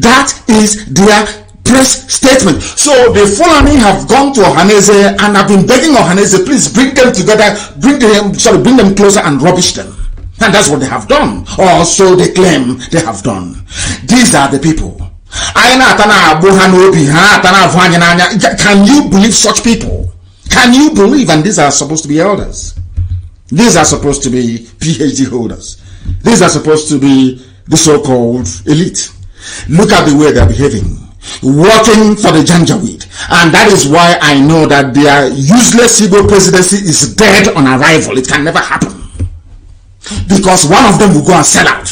That is their press statement. So the Fulani have gone to Ohaneze and have been begging Ohaneze, please bring them together, bring them closer and rubbish them. And that's what they have done. Or so they claim they have done. These are the people. Can you believe such people? Can you believe? And these are supposed to be elders. These are supposed to be PhD holders. These are supposed to be the so-called elite. Look at the way they're behaving, working for the Janjaweed. And that is why I know that their useless Igbo presidency is dead on arrival. It can never happen. Because one of them will go and sell out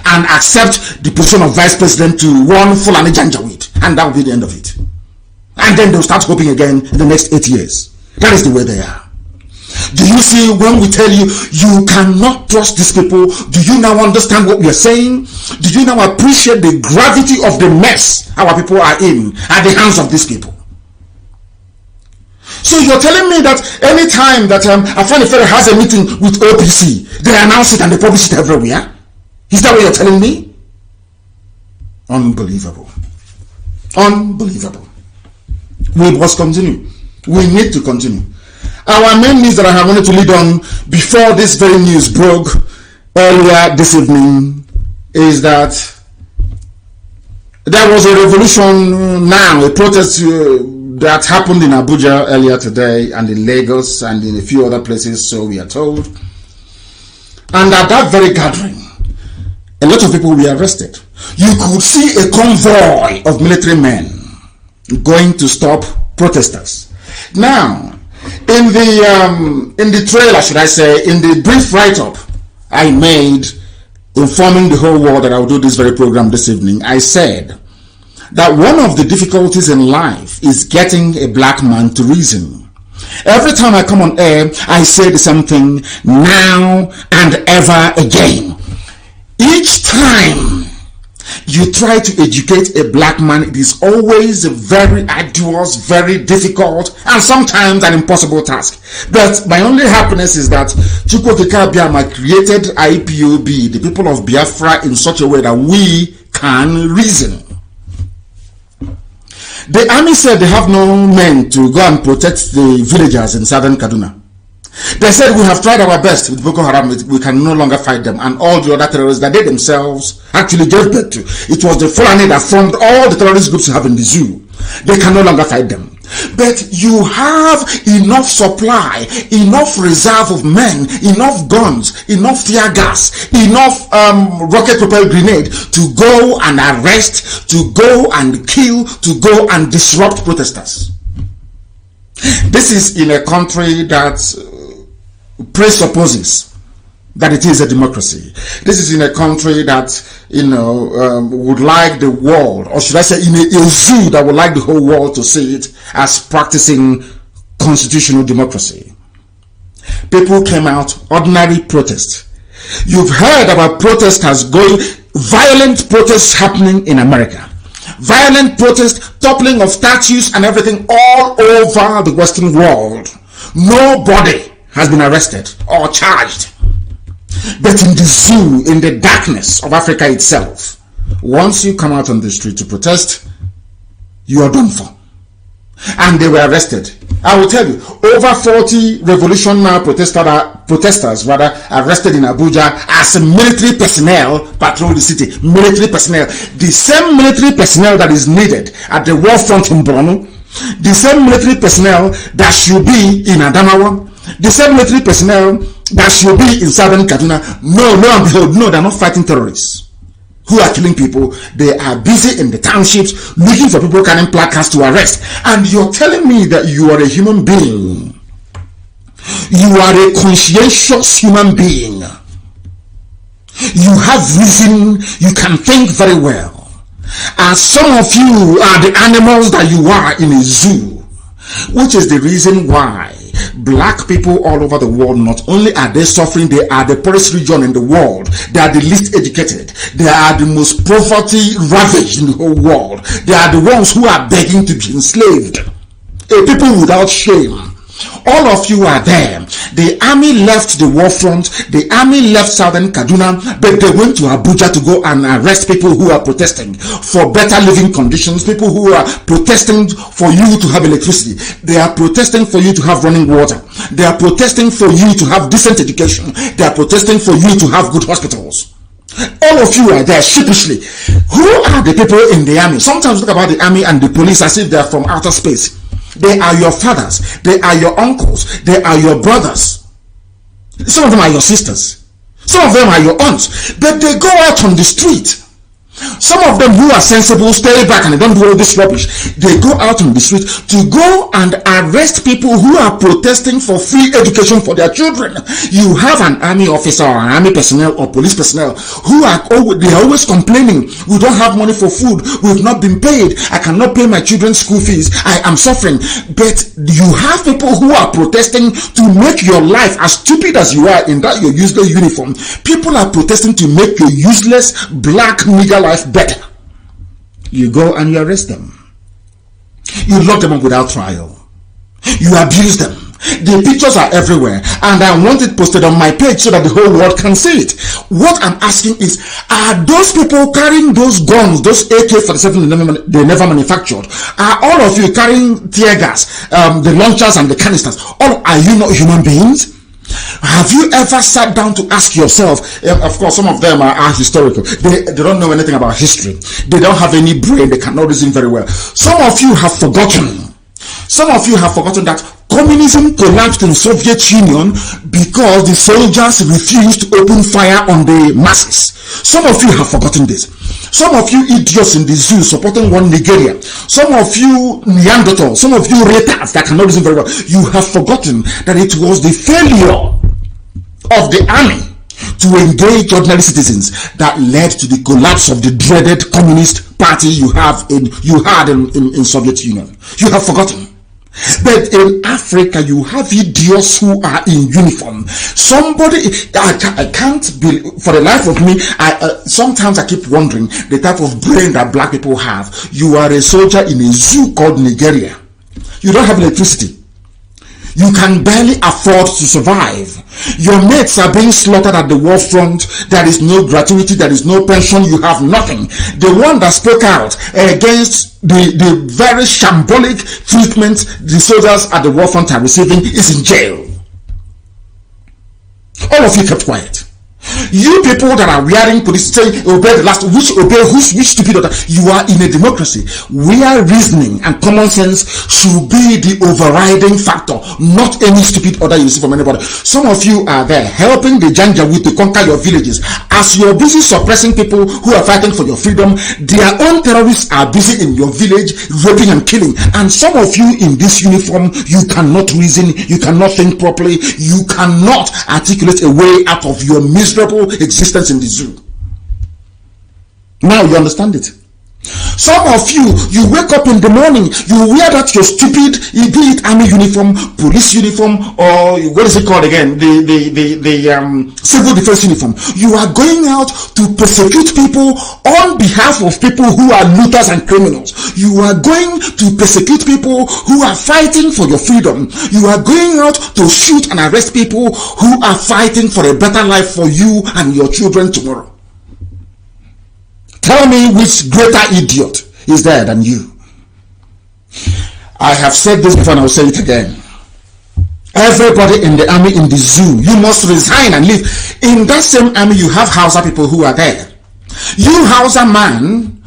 and accept the position of vice president to one Fulani Janjaweed, and that will be the end of it. And then they'll start hoping again in the next 8 years. That is the way they are. Do you see, when we tell you, you cannot trust these people, do you now understand what we are saying? Do you now appreciate the gravity of the mess our people are in at the hands of these people? So you're telling me that any time that Afenifere has a meeting with OPC, they announce it and they publish it everywhere? Is that what you're telling me? Unbelievable. Unbelievable. We must continue. We need to continue. Our main news that I have wanted to lead on before this very news broke earlier this evening is that there was a revolution now, a protest that happened in Abuja earlier today, and in Lagos and in a few other places, so we are told. And at that very gathering, a lot of people were arrested. You could see a convoy of military men going to stop protesters. Now, in the trailer, should I say, in the brief write-up I made informing the whole world that I will do this very program this evening, I said that one of the difficulties in life is getting a black man to reason. Every time I come on air, I say the same thing now and ever again. Each time you try to educate a black man, it is always a very arduous, very difficult, and sometimes an impossible task. But my only happiness is that Chukwokika Biama created IPOB, the people of Biafra, in such a way that we can reason. The army said they have no men to go and protect the villagers in southern Kaduna. They said, we have tried our best with Boko Haram, we can no longer fight them, and all the other terrorists that they themselves actually gave birth to. It was the Fulani that formed all the terrorist groups you have in the zoo. They can no longer fight them. But you have enough supply, enough reserve of men, enough guns, enough tear gas, enough rocket-propelled grenade to go and arrest, to go and kill, to go and disrupt protesters. This is in a country that presupposes that it is a democracy. This is in a country that, would like the world, or should I say in a zoo that would like the whole world to see it as practicing constitutional democracy. People came out, ordinary protest. You've heard about protesters going, violent protests happening in America. Violent protests, toppling of statues and everything all over the Western world. Nobody has been arrested or charged. But in the zoo, in the darkness of Africa itself, once you come out on the street to protest, you are done for. And they were arrested. I will tell you, over 40 Revolution Now protesters arrested in Abuja as military personnel patrol the city. Military personnel. The same military personnel that is needed at the war front in Borno, the same military personnel that should be in Adamawa, the same military personnel that should be in southern Kaduna. No, lo and behold, no, they're not fighting terrorists who are killing people. They are busy in the townships looking for people carrying placards to arrest. And you're telling me that you are a human being. You are a conscientious human being. You have reason. You can think very well. And some of you are the animals that you are in a zoo, which is the reason why black people all over the world, not only are they suffering, they are the poorest region in the world. They are the least educated. They are the most poverty ravaged in the whole world. They are the ones who are begging to be enslaved. A people without shame. All of you are there. The army left the war front. The army left southern Kaduna, but they went to Abuja to go and arrest people who are protesting for better living conditions, people who are protesting for you to have electricity. They are protesting for you to have running water. They are protesting for you to have decent education. They are protesting for you to have good hospitals. All of you are there sheepishly. Who are the people in the army? Sometimes look about the army and the police as if they are from outer space. They are your fathers. They are your uncles. They are your brothers. Some of them are your sisters. Some of them are your aunts. But they go out on the street Some of them who are sensible stay back and they don't do all this rubbish. They go out on the street to go and arrest people who are protesting for free education for their children. You have an army officer or an army personnel or police personnel who are always complaining, we don't have money for food, we've not been paid, I cannot pay my children's school fees, I am suffering. But you have people who are protesting to make your life as stupid as you are in that your useless uniform. People are protesting to make your useless black nigger life better. You go and you arrest them. You lock them up without trial. You abuse them. The pictures are everywhere, and I want it posted on my page so that the whole world can see it. What I'm asking is, are those people carrying those guns, those AK-47 they never manufactured? Are all of you carrying tear gas, the launchers and the canisters? Are you not human beings? Have you ever sat down to ask yourself? Of course, some of them are historical. They don't know anything about history. They don't have any brain. They cannot reason very well. Some of you have forgotten. Some of you have forgotten that communism collapsed in the Soviet Union because the soldiers refused to open fire on the masses. Some of you have forgotten this. Some of you idiots in the zoo supporting one Nigeria. Some of you Neanderthals. Some of you retards that cannot reason very well. You have forgotten that it was the failure of the army to engage ordinary citizens that led to the collapse of the dreaded communist party you had in Soviet Union. You have forgotten. But in Africa, you have idiots who are in uniform. Somebody, I can't believe, for the life of me, sometimes I keep wondering the type of brain that black people have. You are a soldier in a zoo called Nigeria. You don't have electricity. You can barely afford to survive. Your mates are being slaughtered at the war front. There is no gratuity. There is no pension. You have nothing. The one that spoke out against the very shambolic treatment the soldiers at the war front are receiving is in jail. All of you kept quiet. You people that are wearing police saying obey the last, which stupid order? You are in a democracy where reasoning and common sense should be the overriding factor, not any stupid order you see from anybody. Some of you are there helping the Janjaweed to conquer your villages. As you're busy suppressing people who are fighting for your freedom, their own terrorists are busy in your village raping and killing. And some of you in this uniform, you cannot reason, you cannot think properly, you cannot articulate a way out of your miserable existence in the zoo. Now you understand it. Some of you wake up in the morning, you wear that your stupid, be it army uniform, police uniform, or what is it called again? The civil defense uniform. You are going out to persecute people on behalf of people who are looters and criminals. You are going to persecute people who are fighting for your freedom. You are going out to shoot and arrest people who are fighting for a better life for you and your children tomorrow. Tell me which greater idiot is there than you. I have said this before and I will say it again. Everybody in the army, in the zoo, you must resign and leave. In that same army, you have Hausa people who are there. You Hausa man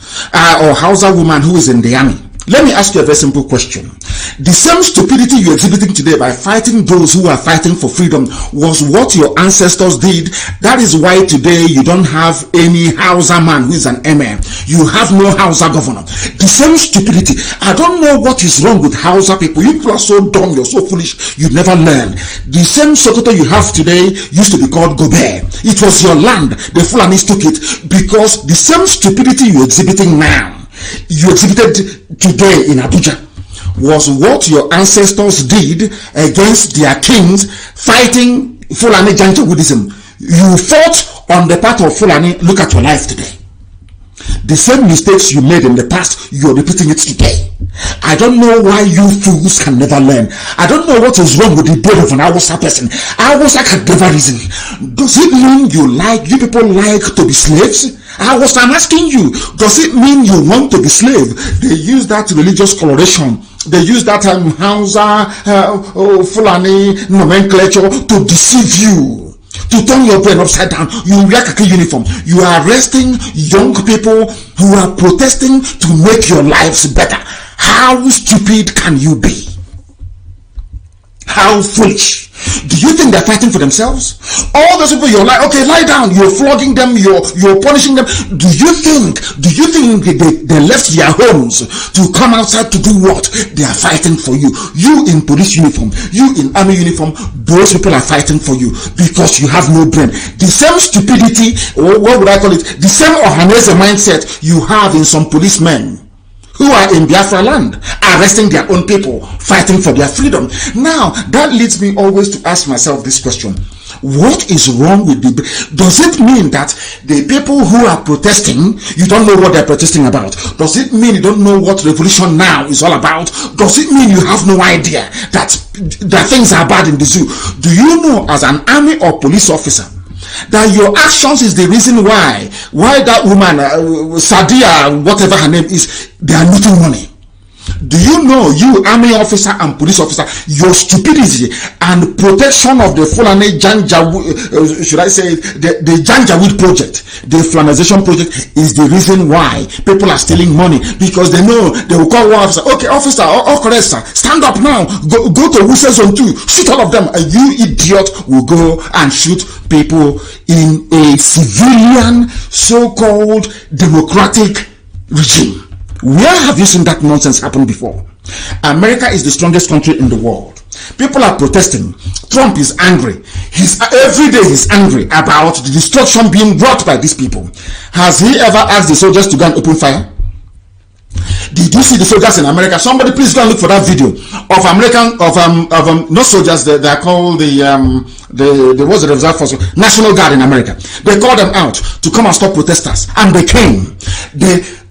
or Hausa woman who is in the army. Let me ask you a very simple question. The same stupidity you're exhibiting today by fighting those who are fighting for freedom was what your ancestors did. That is why today you don't have any Hausa man who is an emir. You have no Hausa governor. The same stupidity. I don't know what is wrong with Hausa people. You people are so dumb, you're so foolish, you never learn. The same Sokoto you have today used to be called Gobe. It was your land. The Fulanis took it because the same stupidity you're exhibiting now, you exhibited today in Abuja, was what your ancestors did against their kings fighting Fulani Janjaweedism. You fought on the part of Fulani. Look at your life today. The same mistakes you made in the past, you're repeating it today. I don't know why you fools can never learn. I don't know what is wrong with the brain of an Hausa person. Hausa can never reason. Does it mean you people like to be slaves? I'm asking you, does it mean you want to be slave? They use that religious coloration. They use that Hausa, Fulani nomenclature to deceive you, to turn your brain upside down. You wear khaki uniform. You are arresting young people who are protesting to make your lives better. How stupid can you be? How foolish. Do you think they're fighting for themselves? All those people, you're like, okay, lie down. You're flogging them. You're punishing them. Do you think they left their homes to come outside to do what? They are fighting for you. You in police uniform, you in army uniform, those people are fighting for you because you have no brain. The same stupidity, or what would I call it? The same Ohanese mindset you have in some policemen who are in Biafra land, arresting their own people, fighting for their freedom. Now, that leads me always to ask myself this question. What is wrong with does it mean that the people who are protesting, you don't know what they're protesting about? Does it mean you don't know what revolution now is all about? Does it mean you have no idea that things are bad in the zoo? Do you know, as an army or police officer, that your actions is the reason why that woman, Sadia, whatever her name is, they are looting money? Do you know, you army officer and police officer, your stupidity and protection of the Fulani should I say the Janjaweed project, the Flanization project, is the reason why people are stealing money? Because they know they will call one officer, okay, officer, correct, sir, stand up now, go to Wuse Zone 2, shoot all of them, and you idiot will go and shoot people in a civilian, so-called democratic regime. Where have you seen that nonsense happen before? America is the strongest country in the world. People are protesting. Trump is angry. Every day he's angry about the destruction being brought by these people. Has he ever asked the soldiers to go and open fire? Did you see the soldiers in America? Somebody please go and look for that video of no soldiers. They are called the what's the reserve force, National Guard in America. They called them out to come and stop protesters, and they came.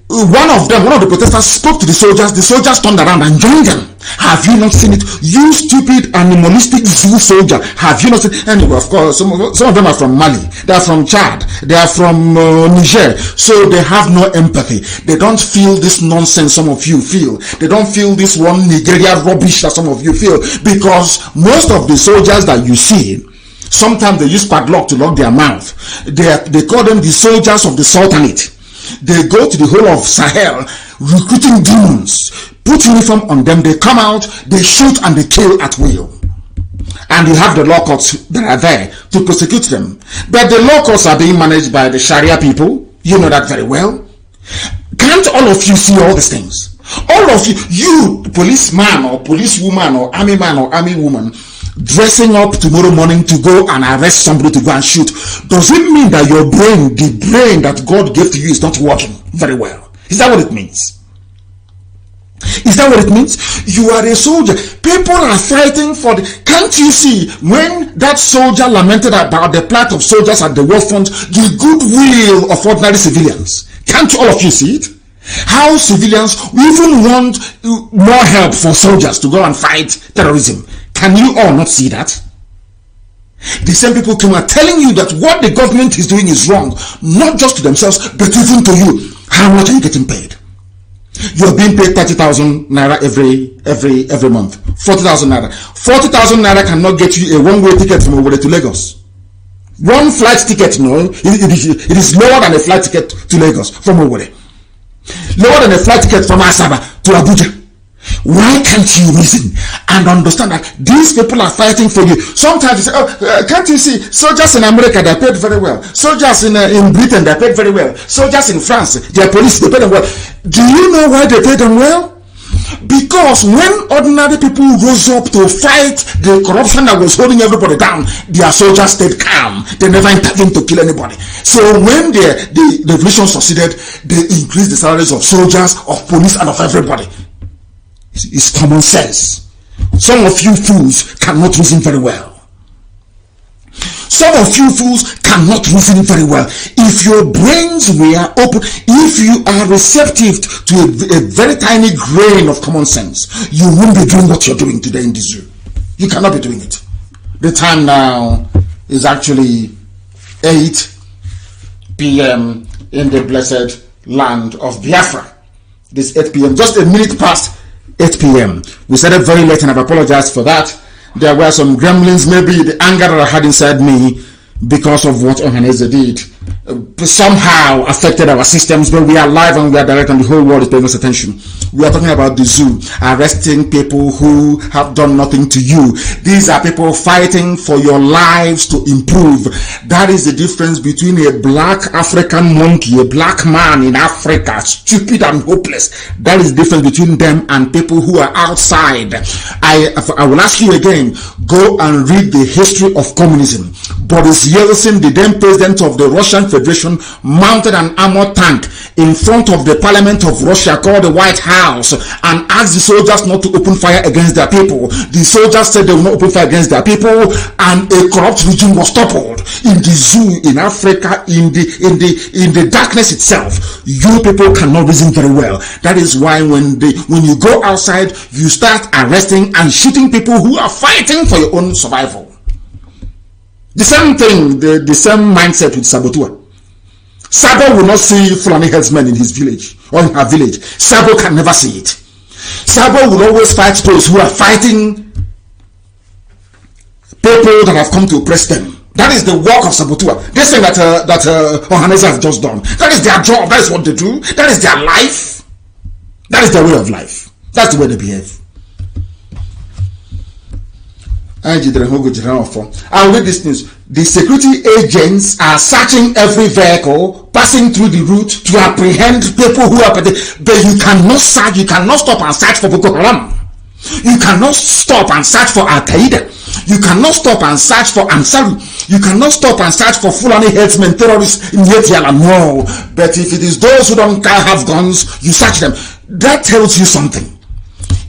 One of the protesters spoke to the soldiers. The soldiers turned around and joined them. Have you not seen it? You stupid animalistic zoo soldier. Have you not seen it? Anyway, of course, some of them are from Mali. They are from Chad. They are from Niger. So they have no empathy. They don't feel this nonsense some of you feel. They don't feel this one Nigeria rubbish that some of you feel. Because most of the soldiers that you see, sometimes they use padlock to lock their mouth. They call them the soldiers of the Sultanate. They go to the whole of Sahel recruiting demons, put uniform on them, they come out, they shoot and they kill at will. And you have the law courts that are there to prosecute them. But the law courts are being managed by the Sharia people. You know that very well. Can't all of you see all these things? All of you policeman or policewoman or army man or army woman, dressing up tomorrow morning to go and arrest somebody to go and shoot, does it mean that your brain, the brain that God gave to you, is not working very well? Is that what it means? Is that what it means? You are a soldier. People are fighting for can't you see, when that soldier lamented about the plight of soldiers at the war front, the goodwill of ordinary civilians? Can't all of you see it? How civilians even want more help for soldiers to go and fight terrorism. Can you all not see that? The same people come are telling you that what the government is doing is wrong, not just to themselves, but even to you. How much are you getting paid? You're being paid 30,000 naira every month. 40,000 naira. 40,000 naira cannot get you a one-way ticket from Owerri to Lagos. One flight ticket, no, it is lower than a flight ticket to Lagos from Owerri. Lower than a flight ticket from Asaba to Abuja. Why can't you reason and understand that these people are fighting for you? Sometimes you say, can't you see, soldiers in America, they're paid very well. Soldiers in Britain, they're paid very well. Soldiers in France, their police, they pay them well. Do you know why they pay them well? Because when ordinary people rose up to fight the corruption that was holding everybody down, their soldiers stayed calm. They never intervened to kill anybody. So when the revolution succeeded, they increased the salaries of soldiers, of police, and of everybody. It's common sense. Some of you fools cannot reason very well. Some of you fools cannot reason very well. If your brains were open, if you are receptive to a very tiny grain of common sense, you won't be doing what you're doing today in this room. You cannot be doing it. The time now is actually 8 p.m. in the blessed land of Biafra. This 8 p.m. just a minute past 8 p.m. We started very late and I've apologized for that. There were some gremlins, maybe the anger that I had inside me because of what Ohaneze did somehow affected our systems, but we are live and we are direct and the whole world is paying us attention. We are talking about the zoo, arresting people who have done nothing to you. These are people fighting for your lives to improve. That is the difference between a black African monkey, a black man in Africa, stupid and hopeless. That is the difference between them and people who are outside. I will ask you again, go and read the history of communism. Boris Yeltsin, the then president of the Russian Federation, mounted an armored tank in front of the parliament of Russia called the White House and asked the soldiers not to open fire against their people. The soldiers said they will not open fire against their people, and a corrupt regime was toppled. In the zoo in Africa, in the darkness itself, you people cannot reason very well. That is why when you go outside, you start arresting and shooting people who are fighting for your own survival. The same thing, the same mindset with Sabotua. Sabo will not see Fulani herdsmen in his village or in her village. Sabo can never see it. Sabo will always fight those who are fighting people that have come to oppress them. That is the work of Sabotua. This thing that Ohanese have just done. That is their job. That is what they do. That is their life. That is their way of life. That's the way they behave. And with this news, the security agents are searching every vehicle passing through the route to apprehend people who are, but you cannot search, you cannot stop and search for Boko Haram. You cannot stop and search for Al Qaeda. You cannot stop and search for Ansaru. You cannot stop and search for Fulani herdsmen, terrorists in Yetiala. No. But if it is those who don't have guns, you search them. That tells you something.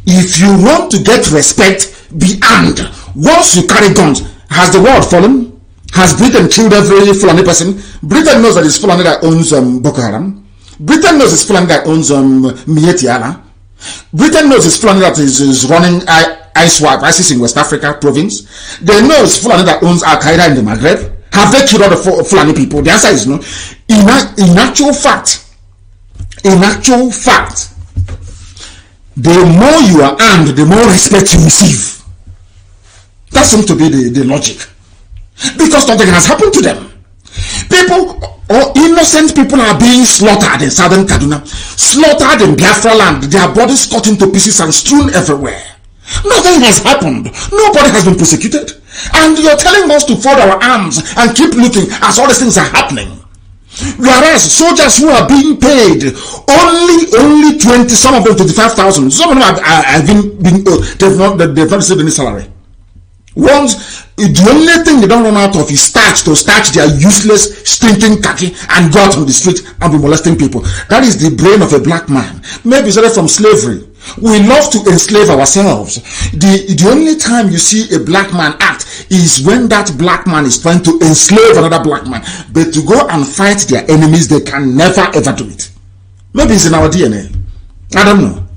If you want to get respect, be armed. Once you carry guns, has the world fallen? Has Britain killed every Fulani person? Britain knows that it's Fulani that owns Boko Haram. Britain knows it's Fulani that owns Mietiala. Britain knows it's Fulani that is running ISIS in West Africa province. They know it's Fulani that owns Al Qaeda in the Maghreb. Have they killed all the Fulani people? The answer is no. In actual fact, the more you are armed, the more respect you receive. That seems to be the logic. Because nothing has happened to them. People, or innocent people, are being slaughtered in southern Kaduna, slaughtered in Biafra land, their bodies cut into pieces and strewn everywhere. Nothing has happened. Nobody has been persecuted. And you're telling us to fold our arms and keep looking as all these things are happening. Whereas soldiers who are being paid only 20, some of them 25,000, some of them they've not received any salary. Once, the only thing they don't run out of is starch to starch their useless, stinking khaki and go out on the street and be molesting people. That is the brain of a black man. Maybe started from slavery. We love to enslave ourselves. The only time you see a black man act is when that black man is trying to enslave another black man. But to go and fight their enemies, they can never ever do it. Maybe it's in our DNA. I don't know.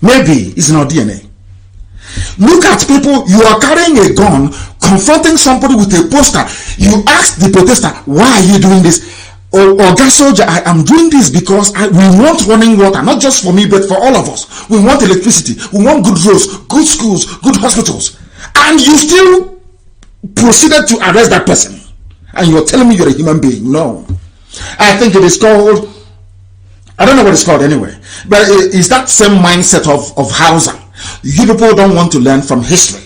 Maybe it's in our DNA. Look at people, you are carrying a gun, confronting somebody with a poster. You ask the protester, why are you doing this? Oh, gas soldier, I am doing this because we want running water, not just for me, but for all of us. We want electricity. We want good roads, good schools, good hospitals. And you still proceeded to arrest that person. And you're telling me you're a human being. No. I think it is called, I don't know what it's called anyway, but it's that same mindset of Hausa. You people don't want to learn from history.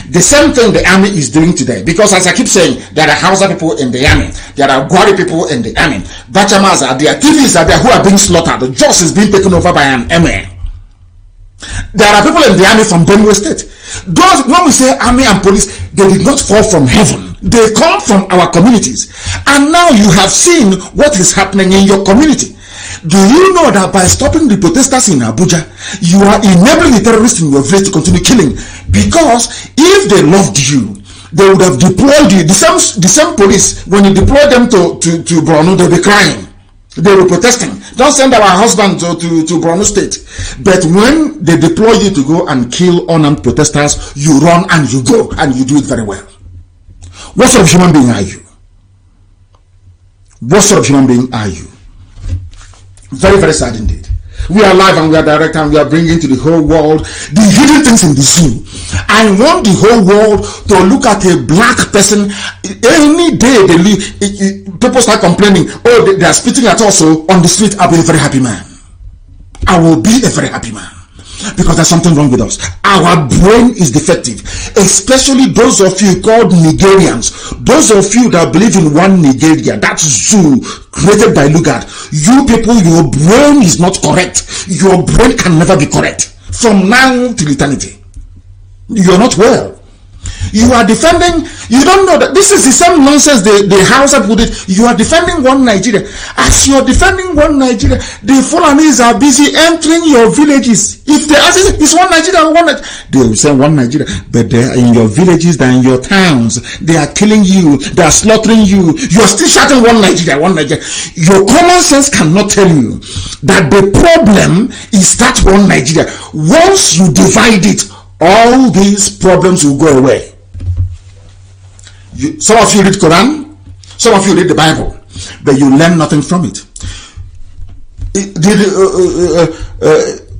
The same thing the army is doing today, because as I keep saying, there are Hausa people in the army, there are Gwari people in the army, Bachamas are there, TVs are there who are being slaughtered, Jos is being taken over by an emir. There are people in the army from Benue State. Those, when we say army and police, they did not fall from heaven. They come from our communities. And now you have seen what is happening in your community. Do you know that by stopping the protesters in Abuja, you are enabling the terrorists in your village to continue killing? Because if they loved you, they would have deployed you. The same police, when you deploy them to Borno, they'll be crying. They were protesting. Don't send our husbands to Borno State. But when they deploy you to go and kill unarmed protesters, you run and you go and you do it very well. What sort of human being are you? What sort of human being are you? Very, very sad indeed. We are live and we are direct and we are bringing to the whole world the hidden things in the zoo. I want the whole world to look at a black person. Any day people start complaining, oh, they are spitting at us on the street. I'll be a very happy man. I will be a very happy man. Because there's something wrong with us. Our brain is defective. Especially those of you called Nigerians. Those of you that believe in one Nigeria. That's zoo created by Lugard. You people, your brain is not correct. Your brain can never be correct. From now till eternity. You're not well. You are defending, you don't know that this is the same nonsense the Hausa put it. You are defending one Nigeria. As you are defending one Nigeria, the Fulanis are busy entering your villages. If they ask, it's one Nigeria, they will say one Nigeria, but they are in your villages, they are in your towns. They are killing you, they are slaughtering you. You are still shouting one Nigeria, one Nigeria. Your common sense cannot tell you that the problem is that one Nigeria. Once you divide it, all these problems will go away. Some of you read Quran, some of you read the Bible, but you learn nothing from it.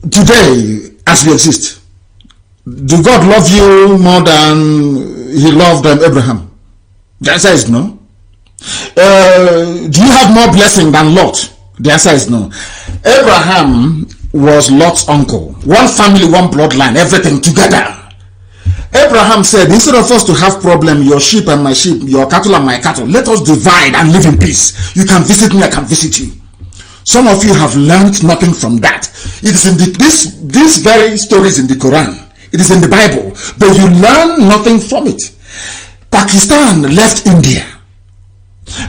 Today, as we exist, do God love you more than he loved Abraham? The answer is no. Do you have more blessing than Lot? The answer is no. Abraham was Lot's uncle. One family, one bloodline, everything together. Abraham said, instead of us to have problem, your sheep and my sheep, your cattle and my cattle, let us divide and live in peace. You can visit me, I can visit you. Some of you have learned nothing from that. It is in this very stories in the Quran. It is in the Bible, but you learn nothing from it. Pakistan left India.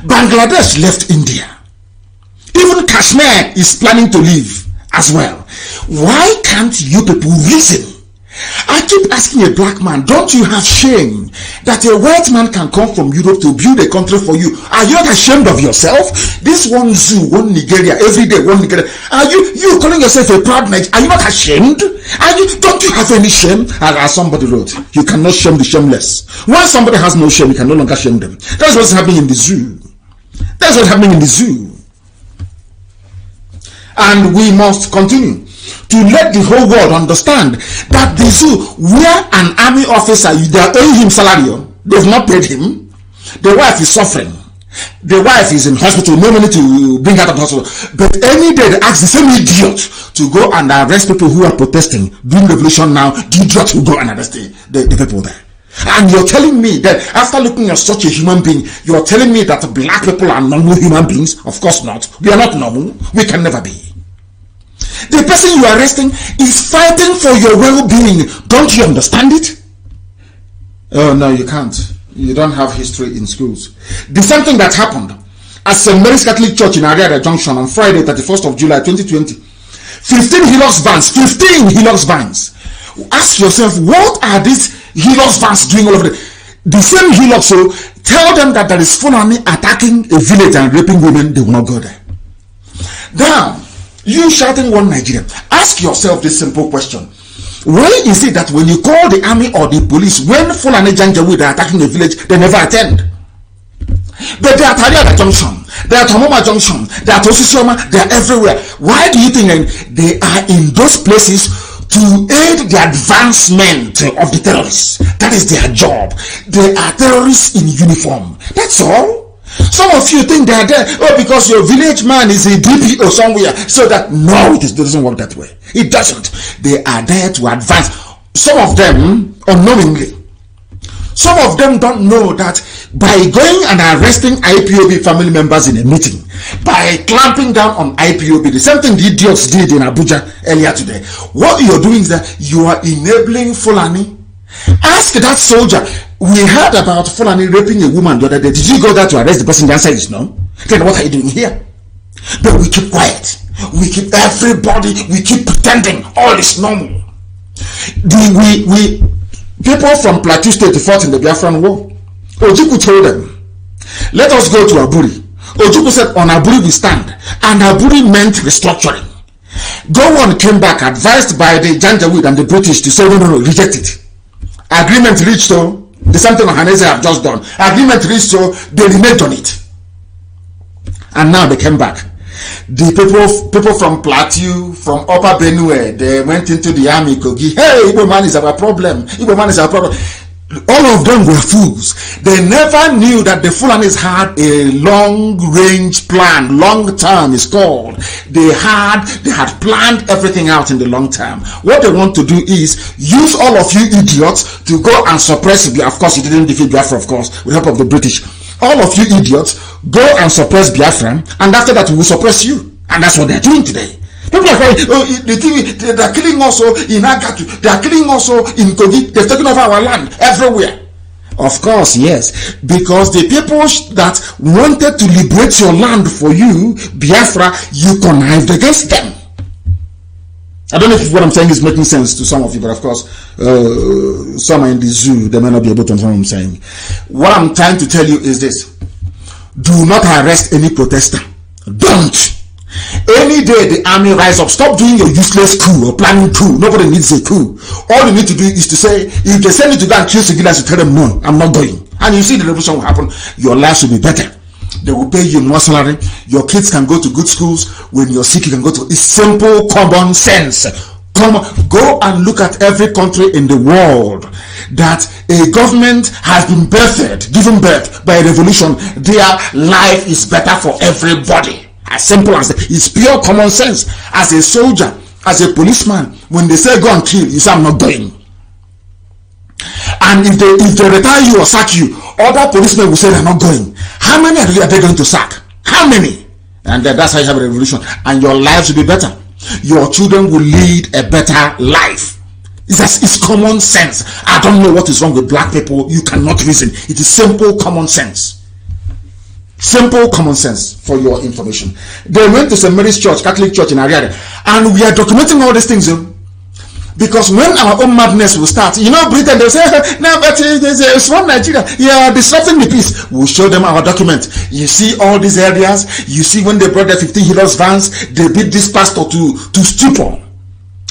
Bangladesh left India. Even Kashmir is planning to leave as well. Why can't you people reason? I keep asking a black man, don't you have shame that a white man can come from Europe to build a country for you? Are you not ashamed of yourself? This one zoo, one Nigeria, every day one Nigeria. Are you calling yourself a proud Niger? Are you not ashamed? Don't you have any shame? As somebody wrote, you cannot shame the shameless. When somebody has no shame, you can no longer shame them. That's what's happening in the zoo. That's what's happening in the zoo. And we must continue to let the whole world understand that the zoo, where an army officer, they are paying him salary, they've not paid him. The wife is suffering. The wife is in hospital, no money to bring her to the hospital. But any day they ask the same idiot to go and arrest people who are protesting during revolution now, the idiot will go and arrest the people there. And you're telling me that after looking at such a human being, you're telling me that black people are normal human beings? Of course not. We are not normal. We can never be. The person you are arresting is fighting for your well-being. Don't you understand it? Oh no, you can't. You don't have history in schools. The same thing that happened at St. Mary's Catholic Church in Ariada Junction on Friday, 31st of July 2020. 15 Hilux vans. 15 Hilux vans. Ask yourself, what are these Hilux vans doing all over the same Hilux? So tell them that there is Fulani attacking a village and raping women. They will not go there. Now, you shouting one Nigeria. Ask yourself this simple question. Why is it that when you call the army or the police, when Fulani Janjaweed are attacking a village, they never attend? But they are at Ariada Junction, they are at Tomoma Junction, they are at Osisioma, they are everywhere. Why do you think they are in those places to aid the advancement of the terrorists? That is their job. They are terrorists in uniform. That's all. Some of you think they are there, because your village man is a DP or somewhere, so that no, it doesn't work that way. It doesn't. They are there to advance. Some of them unknowingly. Some of them don't know that by going and arresting IPOB family members in a meeting, by clamping down on IPOB, the same thing the idiots did in Abuja earlier today, what you're doing is that you are enabling Fulani. Ask that soldier. We heard about Fulani raping a woman the other day. Did you go there to arrest the person? The answer is no. Then what are you doing here? But we keep quiet. We keep everybody, we keep pretending all is normal. People from Plateau State fought in the Biafran war. Ojukwu told them, let us go to Aburi. Ojukwu said, on Aburi we stand. And Aburi meant restructuring. Gowon came back, advised by the Janjaweed and the British, to say, no, reject it. Agreement reached, so the same thing Ohanese have just done. Agreement reached, so they remained on it. And now they came back. The people from Plateau, from Upper Benue, they went into the army. Kogi, hey, Igbo man is our problem. Igbo man is our problem. All of them were fools. They never knew that the Fulanis had a long-range plan. Long-term is called. They had planned everything out in the long term. What they want to do is use all of you idiots to go and suppress Biafra. Of course, you didn't defeat Biafra, of course, with the help of the British. All of you idiots go and suppress Biafra, and after that we will suppress you. And that's what they're doing today. People are saying, oh, they're killing also in Agatu, they're killing also in Kogi, they're taking over our land everywhere. Of course, yes, because the people that wanted to liberate your land for you, Biafra, you connived against them. I don't know if what I'm saying is making sense to some of you, but of course, some are in the zoo, they may not be able to understand what I'm saying. What I'm trying to tell you is this: do not arrest any protester. Don't. Any day the army rise up, stop doing your useless coup or planning coup. Nobody needs a coup. All you need to do is to say, if they send you to go and kill civilians, you tell them, no, I'm not going. And you see the revolution will happen. Your lives will be better. They will pay you more salary. Your kids can go to good schools. When you're sick, you can go to. It's simple common sense. Go and look at every country in the world that a government has been given birth by a revolution. Their life is better for everybody. As simple as that. It's pure common sense. As a soldier, as a policeman, when they say go and kill, you say I'm not going. And if they retire you or sack you, other policemen will say they're not going. How many are they going to sack? How many? And that's how you have a revolution. And your lives will be better. Your children will lead a better life. It's common sense. I don't know what is wrong with black people. You cannot reason. It is simple common sense. Simple common sense for your information. They went to St. Mary's Church, Catholic Church in Ariada, and we are documenting all these things. Because when our own madness will start, Britain, they'll say, no, but it's from Nigeria. Yeah, disrupting the peace. We'll show them our document. You see all these areas. You see when they brought the 15 healers vans, they beat this pastor to stupor.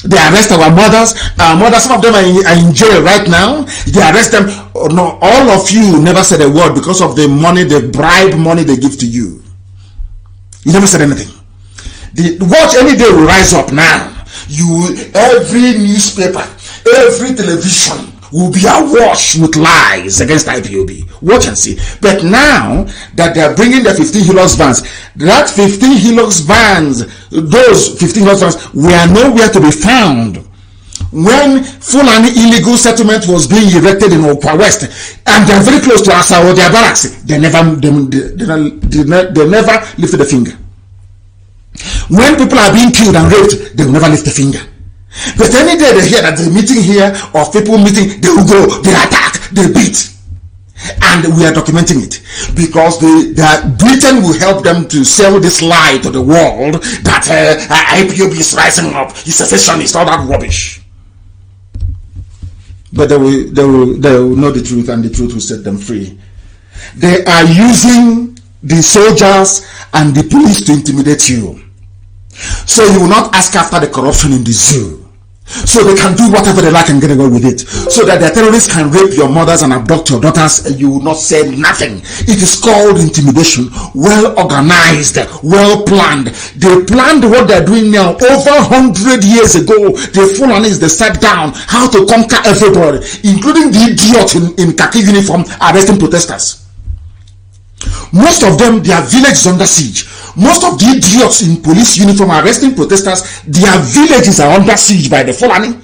They arrest our mothers. Our mothers, some of them are in jail right now. They arrest them. Oh, no, all of you never said a word because of the money, the bribe money they give to you. You never said anything. Watch any day will rise up now. Every newspaper, every television will be awash with lies against IPOB. Watch and see. But now that they are bringing the 15 Hilux vans, that 15 Hilux vans, those 15 Hilux vans were nowhere to be found. When Fulani illegal settlement was being erected in Okwa West, and they're very close to Asao, their barracks, they never lifted a finger. When people are being killed and raped, they will never lift a finger. But any day they hear that the meeting here or people meeting, they will go, they attack, they beat. And we are documenting it because Britain will help them to sell this lie to the world that IPOB is rising up, it's secessionist, all that rubbish. But they will know the truth, and the truth will set them free. They are using the soldiers and the police to intimidate you. So you will not ask after the corruption in the zoo. So they can do whatever they like and get away with it. So that the terrorists can rape your mothers and abduct your daughters and you will not say nothing. It is called intimidation. Well organized, well planned. They planned what they're doing now over 100 years ago. The Fulanis, they sat down how to conquer everybody, including the idiot in khaki uniform arresting protesters. Most of them, their village is under siege. Most of the idiots in police uniform arresting protesters, their villages are under siege by the Fulani.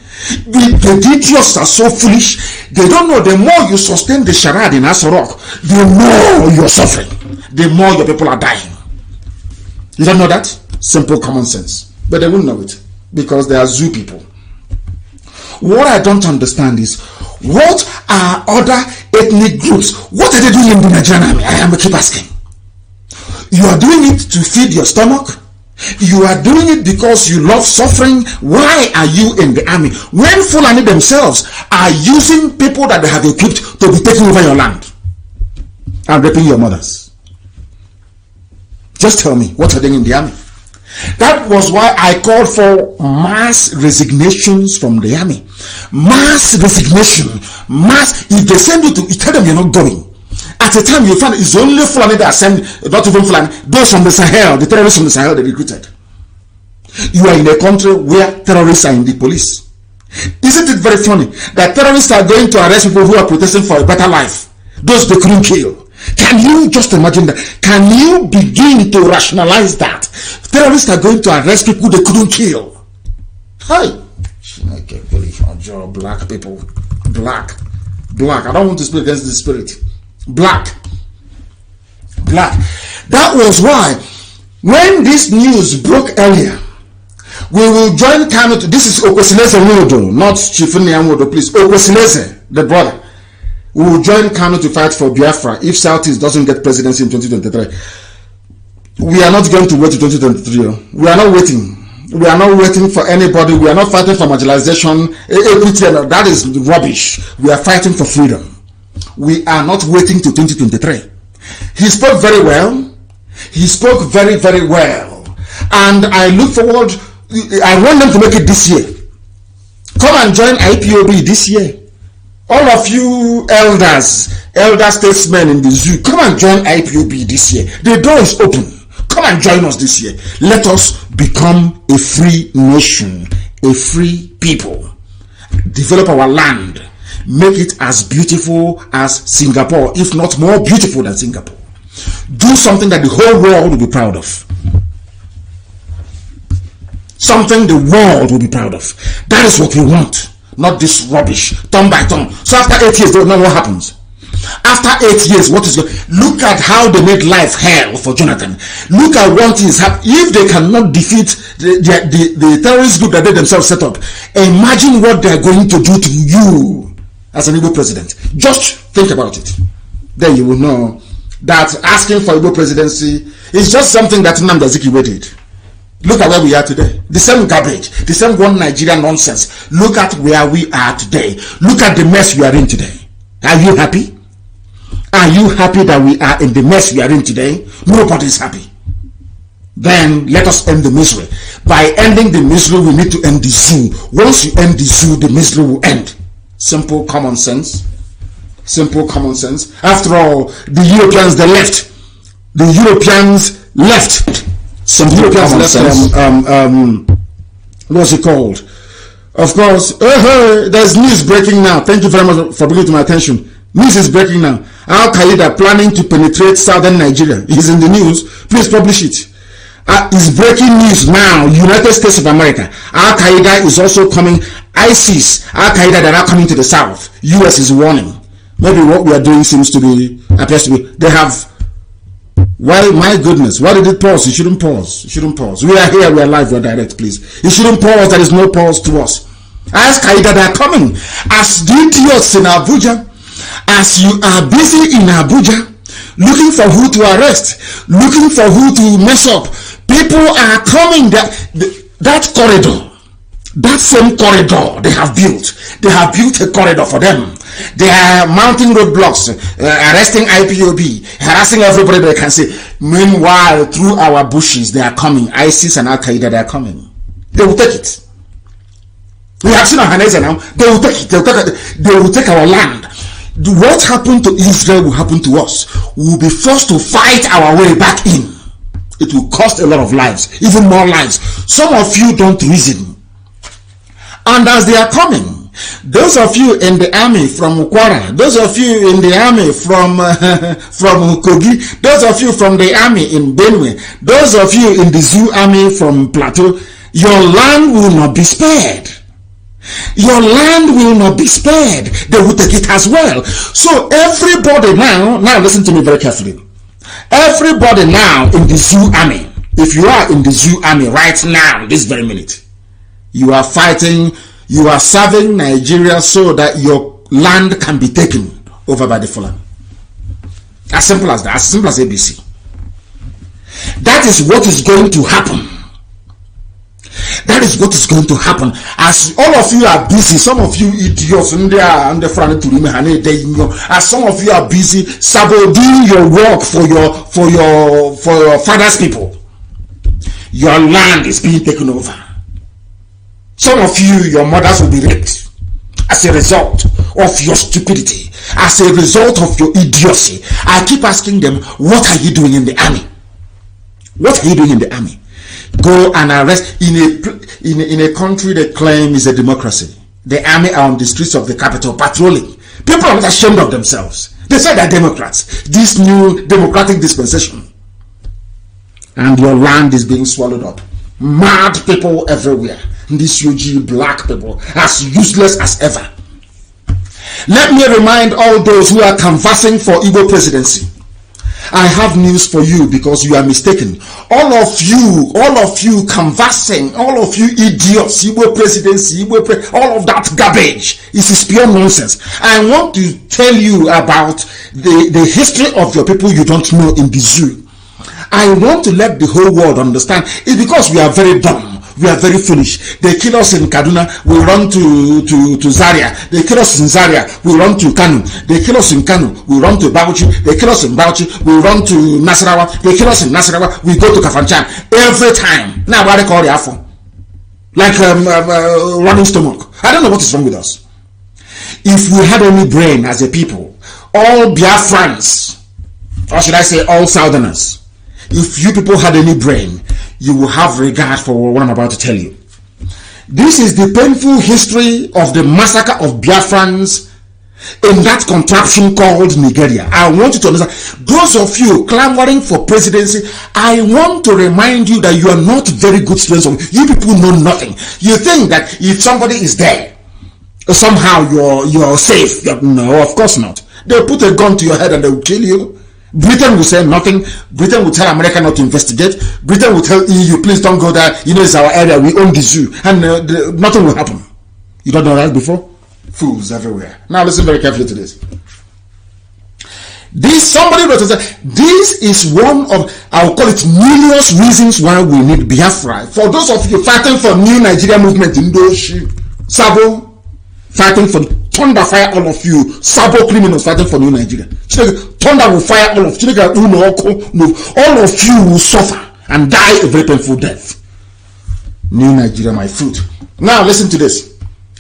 The idiots are so foolish. They don't know the more you sustain the charade in Asorok, the more you're suffering. The more your people are dying. You don't know that? Simple common sense. But they won't know it because they are zoo people. What I don't understand is, what are other ethnic groups? What are they doing in the Nigerian army? I am keep asking. You are doing it to feed your stomach. You are doing it because you love suffering. Why are you in the army? When Fulani themselves are using people that they have equipped to be taking over your land and raping your mothers. Just tell me, what are they in the army? That was why I called for mass resignations from the army. Mass resignation. If they send you to, you tell them you're not going. At a time you find it's only Fulani that send, not even Fulani, those from the Sahel, the terrorists from the Sahel they recruited. You are in a country where terrorists are in the police. Isn't it very funny that terrorists are going to arrest people who are protesting for a better life? Those they couldn't kill. Can you just imagine that? Can you begin to rationalize that? Terrorists are going to arrest people they couldn't kill. Hi. Black people. Black. I don't want to speak against the spirit. Black. That was why when this news broke earlier, we will join Kanu. This is Okosileze Nwodo, not Chifuni Nwodo, please. Okosileze, the brother. We will join Kanu to fight for Biafra if Southeast doesn't get presidency in 2023. We are not going to wait to 2023. We are not waiting. We are not waiting for anybody. We are not fighting for marginalization, equity. That is rubbish. We are fighting for freedom. We are not waiting to 2023. He spoke very well. He spoke very, very well. And I look forward. I want them to make it this year. Come and join IPOB this year. All of you elder statesmen in the zoo, come and join IPOB this year. The door is open. Come and join us this year. Let us become a free nation, a free people. Develop our land. Make it as beautiful as Singapore, if not more beautiful than Singapore. Do something that the whole world will be proud of. Something the world will be proud of. That is what we want. Not this rubbish, turn by turn. So after 8 years, don't know what happens. After 8 years, what is going? Look at how they made life hell for Jonathan. Look at what is happening. If they cannot defeat the terrorist group that they themselves set up, imagine what they are going to do to you as an Igbo president. Just think about it. Then you will know that asking for Igbo presidency is just something that Nnamdi Azikiwe did. Look at where we are today. The same garbage, the same one Nigerian nonsense. Look at where we are today. Look at the mess we are in today. Are you happy? Are you happy that we are in the mess we are in today? Nobody is happy. Then let us end the misery. By ending the misery, we need to end the zoo. Once you end the zoo, the misery will end. Simple common sense. Simple common sense. After all, the Europeans, they left. The Europeans left. Some Europeans left. What's it called? Of course, there's news breaking now. Thank you very much for bringing it to my attention. News is breaking now. Al Qaeda planning to penetrate southern Nigeria. It's in the news. Please publish it. It's breaking news now. United States of America. Al Qaeda is also coming. ISIS, Al Qaeda that are coming to the south. US is warning. Maybe what we are doing appears to be. They have. Why, my goodness, why did it pause? You shouldn't pause. You shouldn't pause. We are here, we are live, we are direct, please. You shouldn't pause, there is no pause to us. Ask Qaeda, they are coming. As the idiots in Abuja, as you are busy in Abuja, looking for who to arrest, looking for who to mess up, people are coming. That corridor, that same corridor they have built a corridor for them. They are mounting roadblocks, arresting IPOB, harassing everybody they can see. Meanwhile, through our bushes, they are coming. ISIS and Al Qaeda, they are coming. They will take it. We have seen Ohaneze now. They will take it. They will take our land. What happened to Israel will happen to us. We will be forced to fight our way back in. It will cost a lot of lives, even more lives. Some of you don't reason. And as they are coming, those of you in the army from Ukwara, those of you in the army from Kogi, those of you from the army in Benue, those of you in the zoo army from Plateau, your land will not be spared. Your land will not be spared. They will take it as well. So everybody now listen to me very carefully. Everybody now in the zoo army, if you are in the zoo army right now, this very minute, you are fighting. You are serving Nigeria so that your land can be taken over by the Fulani. As simple as that. As simple as ABC. That is what is going to happen. That is what is going to happen. As all of you are busy, some of you idiots, as some of you are busy sabotaging your work for your father's people, your land is being taken over. Some of you, your mothers will be raped. as a result of your stupidity, as a result of your idiocy. I keep asking them, what are you doing in the army? What are you doing in the army? Go and arrest in a country that claims is a democracy. The army are on the streets of the capital patrolling. People are not ashamed of themselves. They say they're Democrats. This new democratic dispensation. And your land is being swallowed up. Mad people everywhere. These UG black people, as useless as ever. Let me remind all those who are canvassing for Igbo presidency. I have news for you because you are mistaken. All of you canvassing, all of you idiots, Igbo presidency, all of that garbage is pure nonsense. I want to tell you about the history of your people you don't know in the zoo. I want to let the whole world understand. It's because we are very dumb. We are very foolish. They kill us in Kaduna, we run to Zaria. They kill us in Zaria, we run to Kanu. They kill us in Kanu, we run to Bauchi. They kill us in Bauchi, we run to Nasarawa. They kill us in Nasarawa, we go to Kafanchan. Every time. Now what they call the Afro? Like running stomach. I don't know what is wrong with us. If we had any brain as a people, all Biafrans, or should I say all Southerners, if you people had any brain, you will have regard for what I'm about to tell you. This is the painful history of the massacre of Biafrans in that contraption called Nigeria. I want you to understand. Those of you clamoring for presidency, I want to remind you that you are not very good students. You people know nothing. You think that if somebody is there, somehow you're safe. No, of course not. They'll put a gun to your head and they will kill you. Britain will say nothing. Britain will tell America not to investigate. Britain will tell EU, please don't go there. You know, it's our area. We own the zoo. And nothing will happen. You don't know that before? Fools everywhere. Now listen very carefully to this. Somebody wrote and said, this is one of, I'll call it millions reasons why we need Biafra. For those of you fighting for new Nigeria movement in Doshi, Sabo, fighting for thunder fire all of you, Sabo criminals fighting for new Nigeria. Thunder will fire all of you. All of you will suffer and die a very painful death. New Nigeria, my fruit. Now listen to this.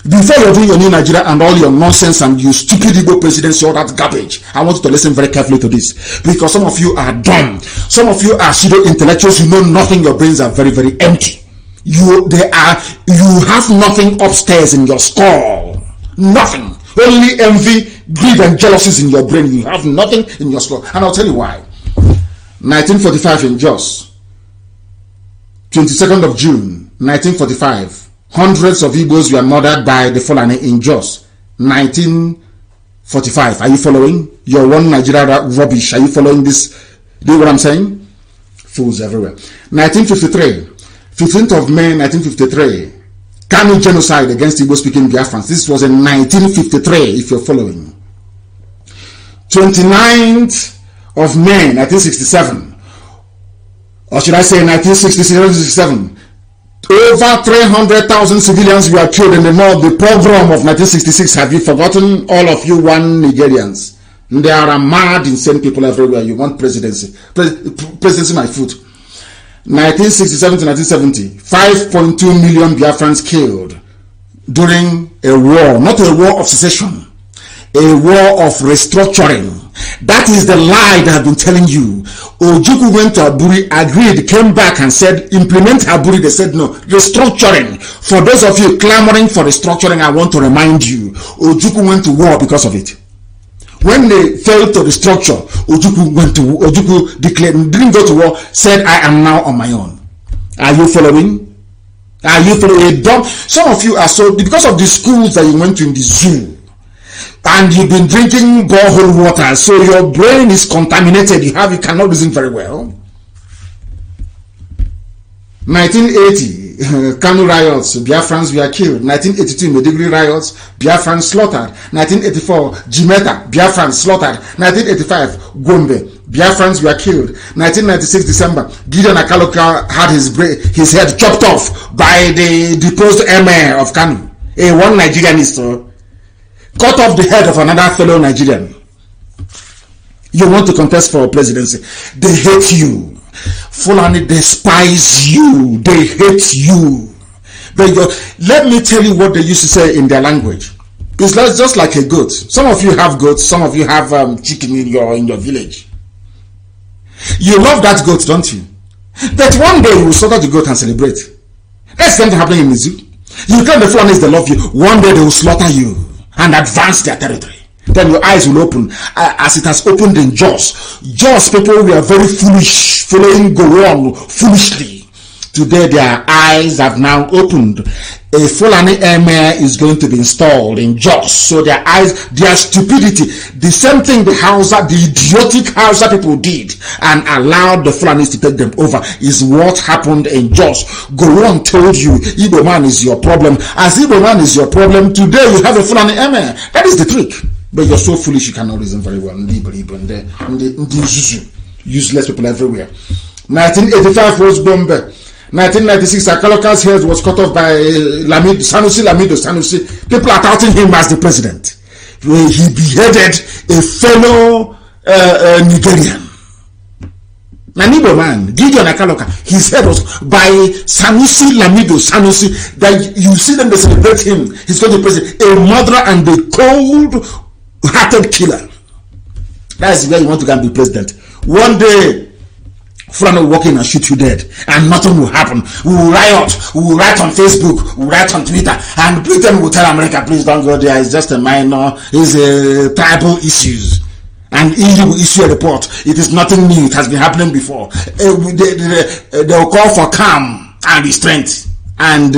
Before you're doing your new Nigeria and all your nonsense and you stupid Igbo presidency, all that garbage, I want you to listen very carefully to this. Because some of you are dumb. Some of you are pseudo-intellectuals. You know nothing. Your brains are very, very empty. You have nothing upstairs in your skull. Nothing. Only envy, greed, and jealousies in your brain. You have nothing in your skull. And I'll tell you why. 1945 in Jos. 22nd of June, 1945. Hundreds of Igbos were murdered by the Fulani in Jos. 1945. Are you following? Your one Nigeria rubbish. Are you following this? Do you know what I'm saying? Fools everywhere. 1953. 15th of May, 1953. Kanu genocide against Igbo-speaking Biafrans. This was in 1953, if you're following. 29th of May, 1967. Or should I say 1967? Over 300,000 civilians were killed in the north. The pogrom of 1966. Have you forgotten? All of you one Nigerians. There are mad, insane people everywhere. You want presidency. Presidency, my foot. 1967 to 1970. 5.2 million Biafrans killed during a war. Not a war of secession. A war of restructuring. That is the lie that I've been telling you. Ojukwu went to Aburi, agreed, came back and said, implement Aburi. They said no. Restructuring. For those of you clamoring for restructuring, I want to remind you, Ojukwu went to war because of it. When they failed to restructure, Ojukwu declared, didn't go to war, said, I am now on my own. Are you following? Are you following? Some of you are so, because of the schools that you went to in the zoo, and you've been drinking borehole water, so your brain is contaminated. You cannot reason very well. 1980, Kanu riots, Biafrans were killed. 1982, Medigri riots, Biafrans slaughtered. 1984, Jimeta, Biafrans slaughtered. 1985, Gombe, Biafrans were killed. 1996, December, Gideon Akaloka had his head chopped off by the deposed emir of Kanu. A one Nigerianist cut off the head of another fellow Nigerian. You want to contest for presidency. They hate you. Fulani despise you. They hate you. But let me tell you what they used to say in their language. It's just like a goat. Some of you have goats, some of you have chicken in your village. You love that goat, don't you? But one day you will slaughter the goat and celebrate. That's something happening in the zoo. You tell the Fulanis they love you. One day they will slaughter you and advance their territory. Then your eyes will open as it has opened in Jos. Jos people were very foolish, following Gowon foolishly. Today their eyes have now opened. A Fulani emir is going to be installed in Jos. So their eyes, their stupidity, the same thing the idiotic Hausa people did and allowed the Fulanis to take them over is what happened in Jos. Gowon told you Igbo man is your problem. As Igbo man is your problem, today you have a Fulani emir. That is the trick. But you're so foolish you cannot reason very well. Useless people everywhere. 1985 was Bombe. 1996, Akaloka's head was cut off by Sanusi. People are touting him as the president. He beheaded a fellow Nigerian. Nanibo man, Gideon Akaloka, his head was by Sanusi. That you see them, they celebrate him. He's going to be president. A murderer and a cold-hearted killer. That's where you want to go and be president. One day, Fulani will walk in and shoot you dead, and nothing will happen. We will riot, we will write on Facebook, we will write on Twitter, and Britain will tell America, please don't go there, it's just a minor, it's a tribal issues. And EU will issue a report. It is nothing new, it has been happening before. They will call for calm and restraint, and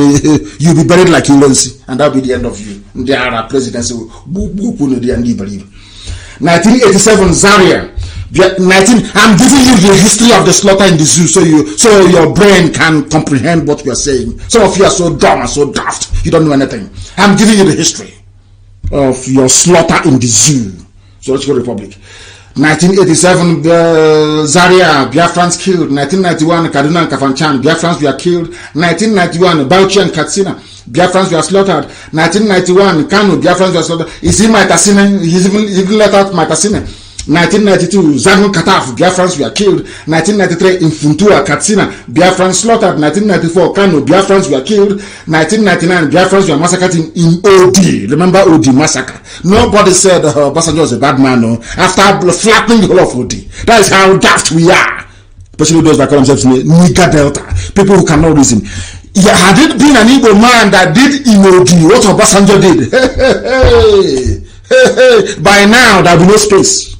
you'll be buried like Ilonsi, and that'll be the end of you. There are presidency. 1987 Zaria. I'm giving you the history of the slaughter in the zoo so your brain can comprehend what we are saying. Some of you are so dumb and so daft, you don't know anything. I'm giving you the history of your slaughter in the zoo. Zoological Republic. 1987 Zaria, Biafrans killed. 1991 Kaduna and Kafanchan, Biafrans were killed. 1991 Bauchi and Katsina, Biafrans were slaughtered. 1991 Kanu, Biafrans were slaughtered. He's in Maitasine, he's even let out Maitasine. 1992 Zagun Kataf, Biafrans were killed. 1993 in Funtua, Katsina, Biafrans slaughtered. 1994 Kano, Biafrans were killed. 1999 Biafrans were massacred in OD. Remember OD massacre? Nobody said Obasanjo was a bad man, no. After flattening the whole of OD. That is how daft we are. Especially those that call themselves Nika Delta. People who cannot reason. Yeah, had it been an Igbo man that did in OD what Obasanjo did, by now there will be no space.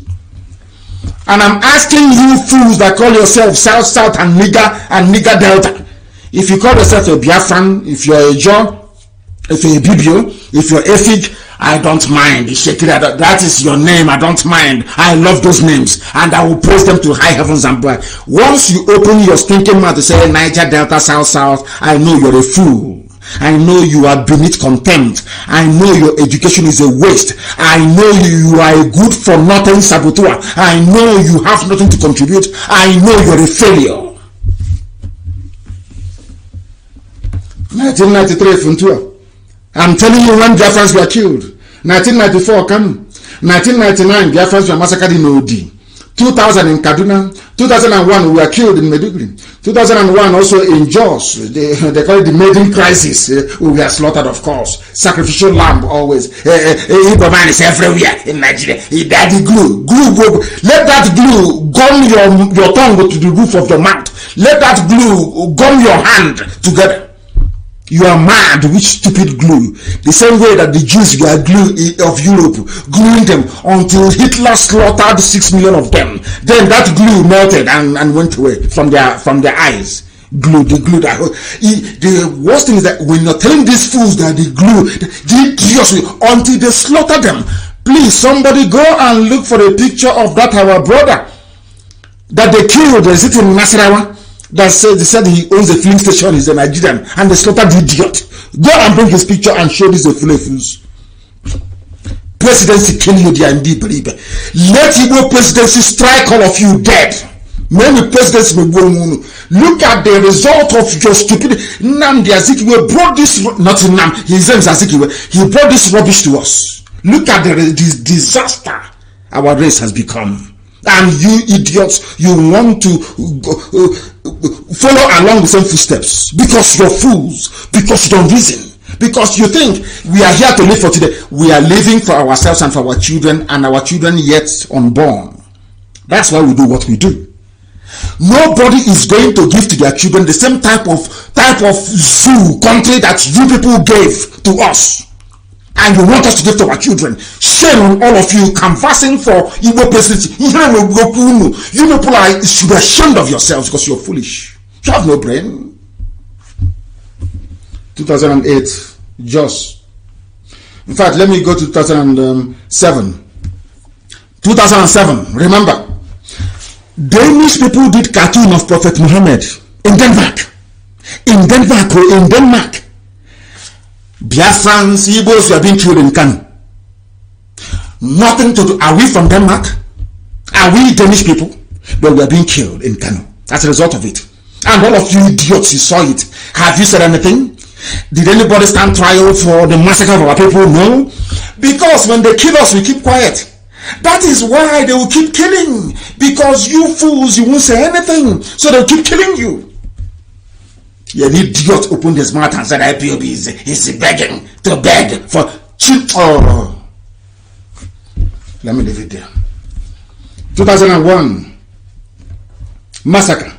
And I'm asking you fools that call yourself South and Nigger Delta. If you call yourself a Biafran, if you're a John, if you're a Bibio, if you're Efik, I don't mind. That is your name, I don't mind. I love those names and I will praise them to high heavens and bright. Once you open your stinking mouth to say Niger Delta, South, I know you're a fool. I know you are beneath contempt. I know your education is a waste. I know you are a good for nothing saboteur. I know you have nothing to contribute. I know you're a failure. 1993 Funtua. I'm telling you when Biafrans were killed. 1994 Kanu. 1999 Biafrans were massacred in OD. 2000 in Kaduna. 2001 we were killed in Meduguri. 2001 also in Jos. They call it the maiden crisis. We were slaughtered, of course. Sacrificial lamb always. Igbo man is everywhere in Nigeria. Daddy glue. Let that glue gum your tongue to the roof of your mouth. Let that glue gum your hand together. You are mad, which stupid glue. The same way that the Jews were glue of Europe, gluing them until Hitler slaughtered 6 million of them. Then that glue melted and went away from their eyes. The glue that the worst thing is that when you're telling these fools that the glue, until they slaughter them. Please, somebody go and look for a picture of that our brother that they killed. Is it in Nasarawa? They said he owns a filling station, he's a Nigerian, and they slaughtered the idiot. Go and bring his picture and show this fools. Presidency kill you, there indeed, believe. Let Igbo presidency strike all of you dead. Many presidency will go. Look at the result of your stupidity. Nnamdi Azikiwe brought this, not Nnam, his name is Azikiwe. He brought this rubbish to us. Look at this disaster our race has become. And you idiots, you want to follow along the same footsteps because you're fools, because you don't reason, Because you think we are here to live for today. We are living for ourselves and for our children, and our children yet unborn. That's why we do what we do. Nobody is going to give to their children the same type of zoo country that you people gave to us, and you want us to give to our children. Shame on all of you canvassing for Igbo presidency. You people should be ashamed of yourselves because you're foolish. You have no brain. 2008, just. In fact, let me go to 2007. 2007, remember, Danish people did cartoon of Prophet Muhammad in Denmark. In Denmark. Biafrans, Igbos were being killed in Kanu. Nothing to do. Are we from Denmark? Are we Danish people? But we are being killed in Kanu as a result of it. And all of you idiots, you saw it. Have you said anything? Did anybody stand trial for the massacre of our people? No. Because when they kill us, we keep quiet. That is why they will keep killing. Because you fools, you won't say anything. So they'll keep killing you. Yeah, an idiot opened his mouth and said IPOB is begging to beg for cheap. Oh, let me leave it there. 2001 massacre.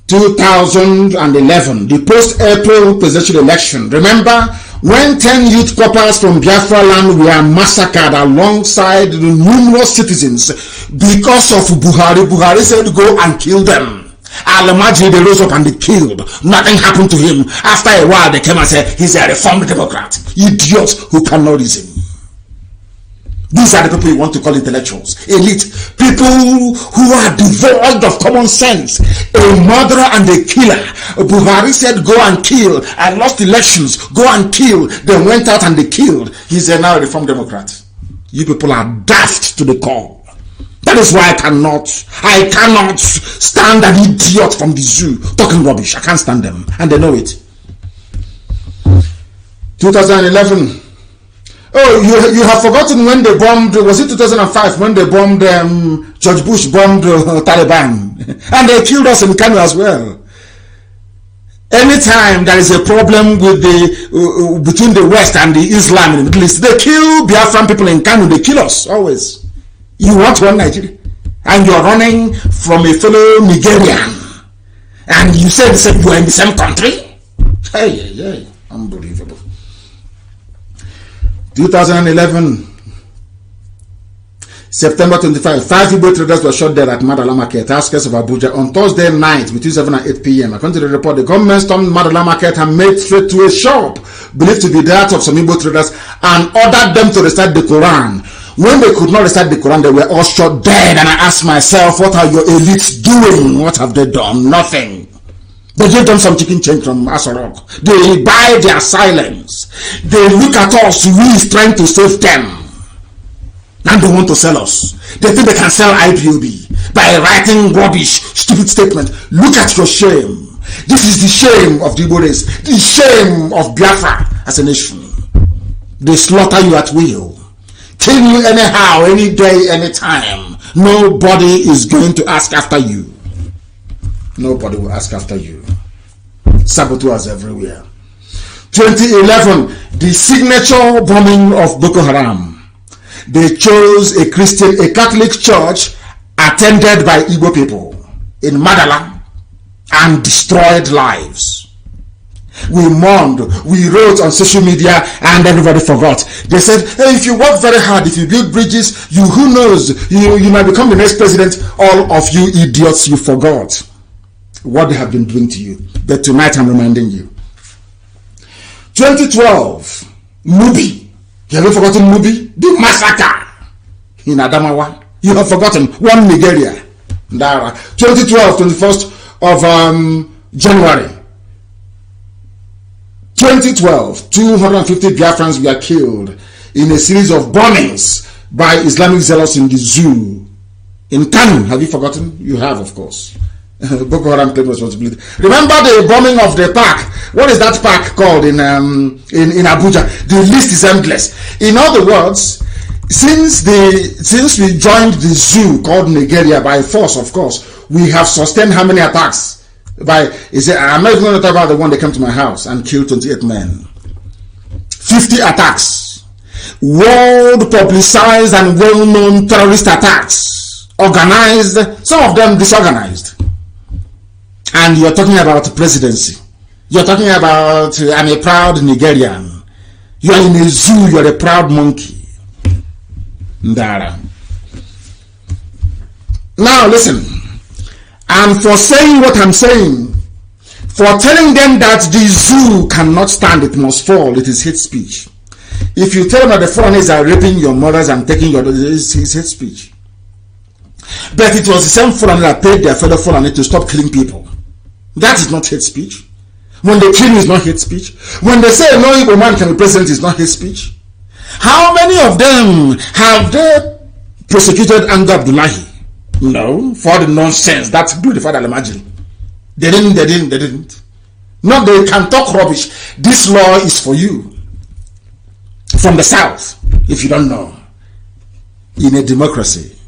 2011, the post-April presidential election. Remember when 10 youth couples from Biafra land were massacred alongside the numerous citizens because of Buhari? Buhari said go and kill them. Al-Majri, they rose up and they killed. Nothing happened to him. After a while, they came and said he's a reformed Democrat. Idiots who cannot reason. These are the people you want to call intellectuals, elite, people who are devoid of common sense, a murderer and a killer. Buhari said go and kill. I lost elections, go and kill. They went out and they killed. He's now a reformed Democrat. You people are daft to the core. That is why I cannot stand an idiot from the zoo talking rubbish. I can't stand them, and they know it. 2011. Oh, you have forgotten when they bombed, was it 2005, when they bombed, George Bush bombed Taliban, and they killed us in Kanu as well. Anytime there is a problem with between the West and the Islam in the Middle East, they kill Biafran people in Kanu, they kill us, always. You want one Nigeria, and you're running from a fellow Nigerian, and you said you are in the same country? Hey, unbelievable. 2011, September 25, 5 Igbo traders were shot dead at Madala Market, outskirts of Abuja, on Thursday night between 7 and 8 p.m. According to the report, the government stormed Madala Market and made straight to a shop believed to be that of some Igbo traders and ordered them to recite the Quran. When they could not recite the Quran, they were all shot dead. And I asked myself, what are your elites doing? What have they done? Nothing. They give them some chicken change from Asorok. They buy their silence. They look at us, we is trying to save them. And they want to sell us. They think they can sell IPOB by writing rubbish, stupid statement. Look at your shame. This is the shame of the Igbo race. The shame of Biafra as a nation. They slaughter you at will. Kill you anyhow, any day, any time. Nobody is going to ask after you. Nobody will ask after you. Saboteurs everywhere. 2011, the signature bombing of Boko Haram. They chose a Catholic church attended by Igbo people in Madala and destroyed lives. We mourned, we wrote on social media, and everybody forgot. They said, hey, if you work very hard, if you build bridges, who knows, you might become the next president. All of you idiots, you forgot what they have been doing to you. But tonight I'm reminding you. 2012, Mubi. You haven't forgotten Mubi? The massacre in Adamawa. You have forgotten one Nigeria. 2012, 21st of January. 2012, 250 Biafrans were killed in a series of bombings by Islamic zealots in the zoo in Kanu. Have you forgotten? You have, of course. Boko Haram claimed responsibility. Remember the bombing of the park? What is that park called in Abuja? The list is endless. In other words, since we joined the zoo called Nigeria by force, of course, we have sustained how many attacks? I'm not even going to talk about the one that came to my house and killed 28 men. 50 attacks, world publicized and well-known terrorist attacks, organized, some of them disorganized. And you're talking about presidency. You're talking about, I'm a proud Nigerian. You're in a zoo, you're a proud monkey. Ndara. Now listen, and for saying what I'm saying, for telling them that the zoo cannot stand, it must fall, it is hate speech. If you tell them that the foreigners are raping your mothers and taking your daughters, it's hate speech. But it was the same foreigner that paid their fellow foreigner to stop killing people. That is not hate speech. When they kill you, is not hate speech. When they say no Igbo man can be president, is not hate speech. How many of them have they prosecuted Anga Abdullahi? No, for the nonsense. That's beautiful, I'll imagine. They didn't. No, they can talk rubbish. This law is for you. From the south, if you don't know. In a democracy.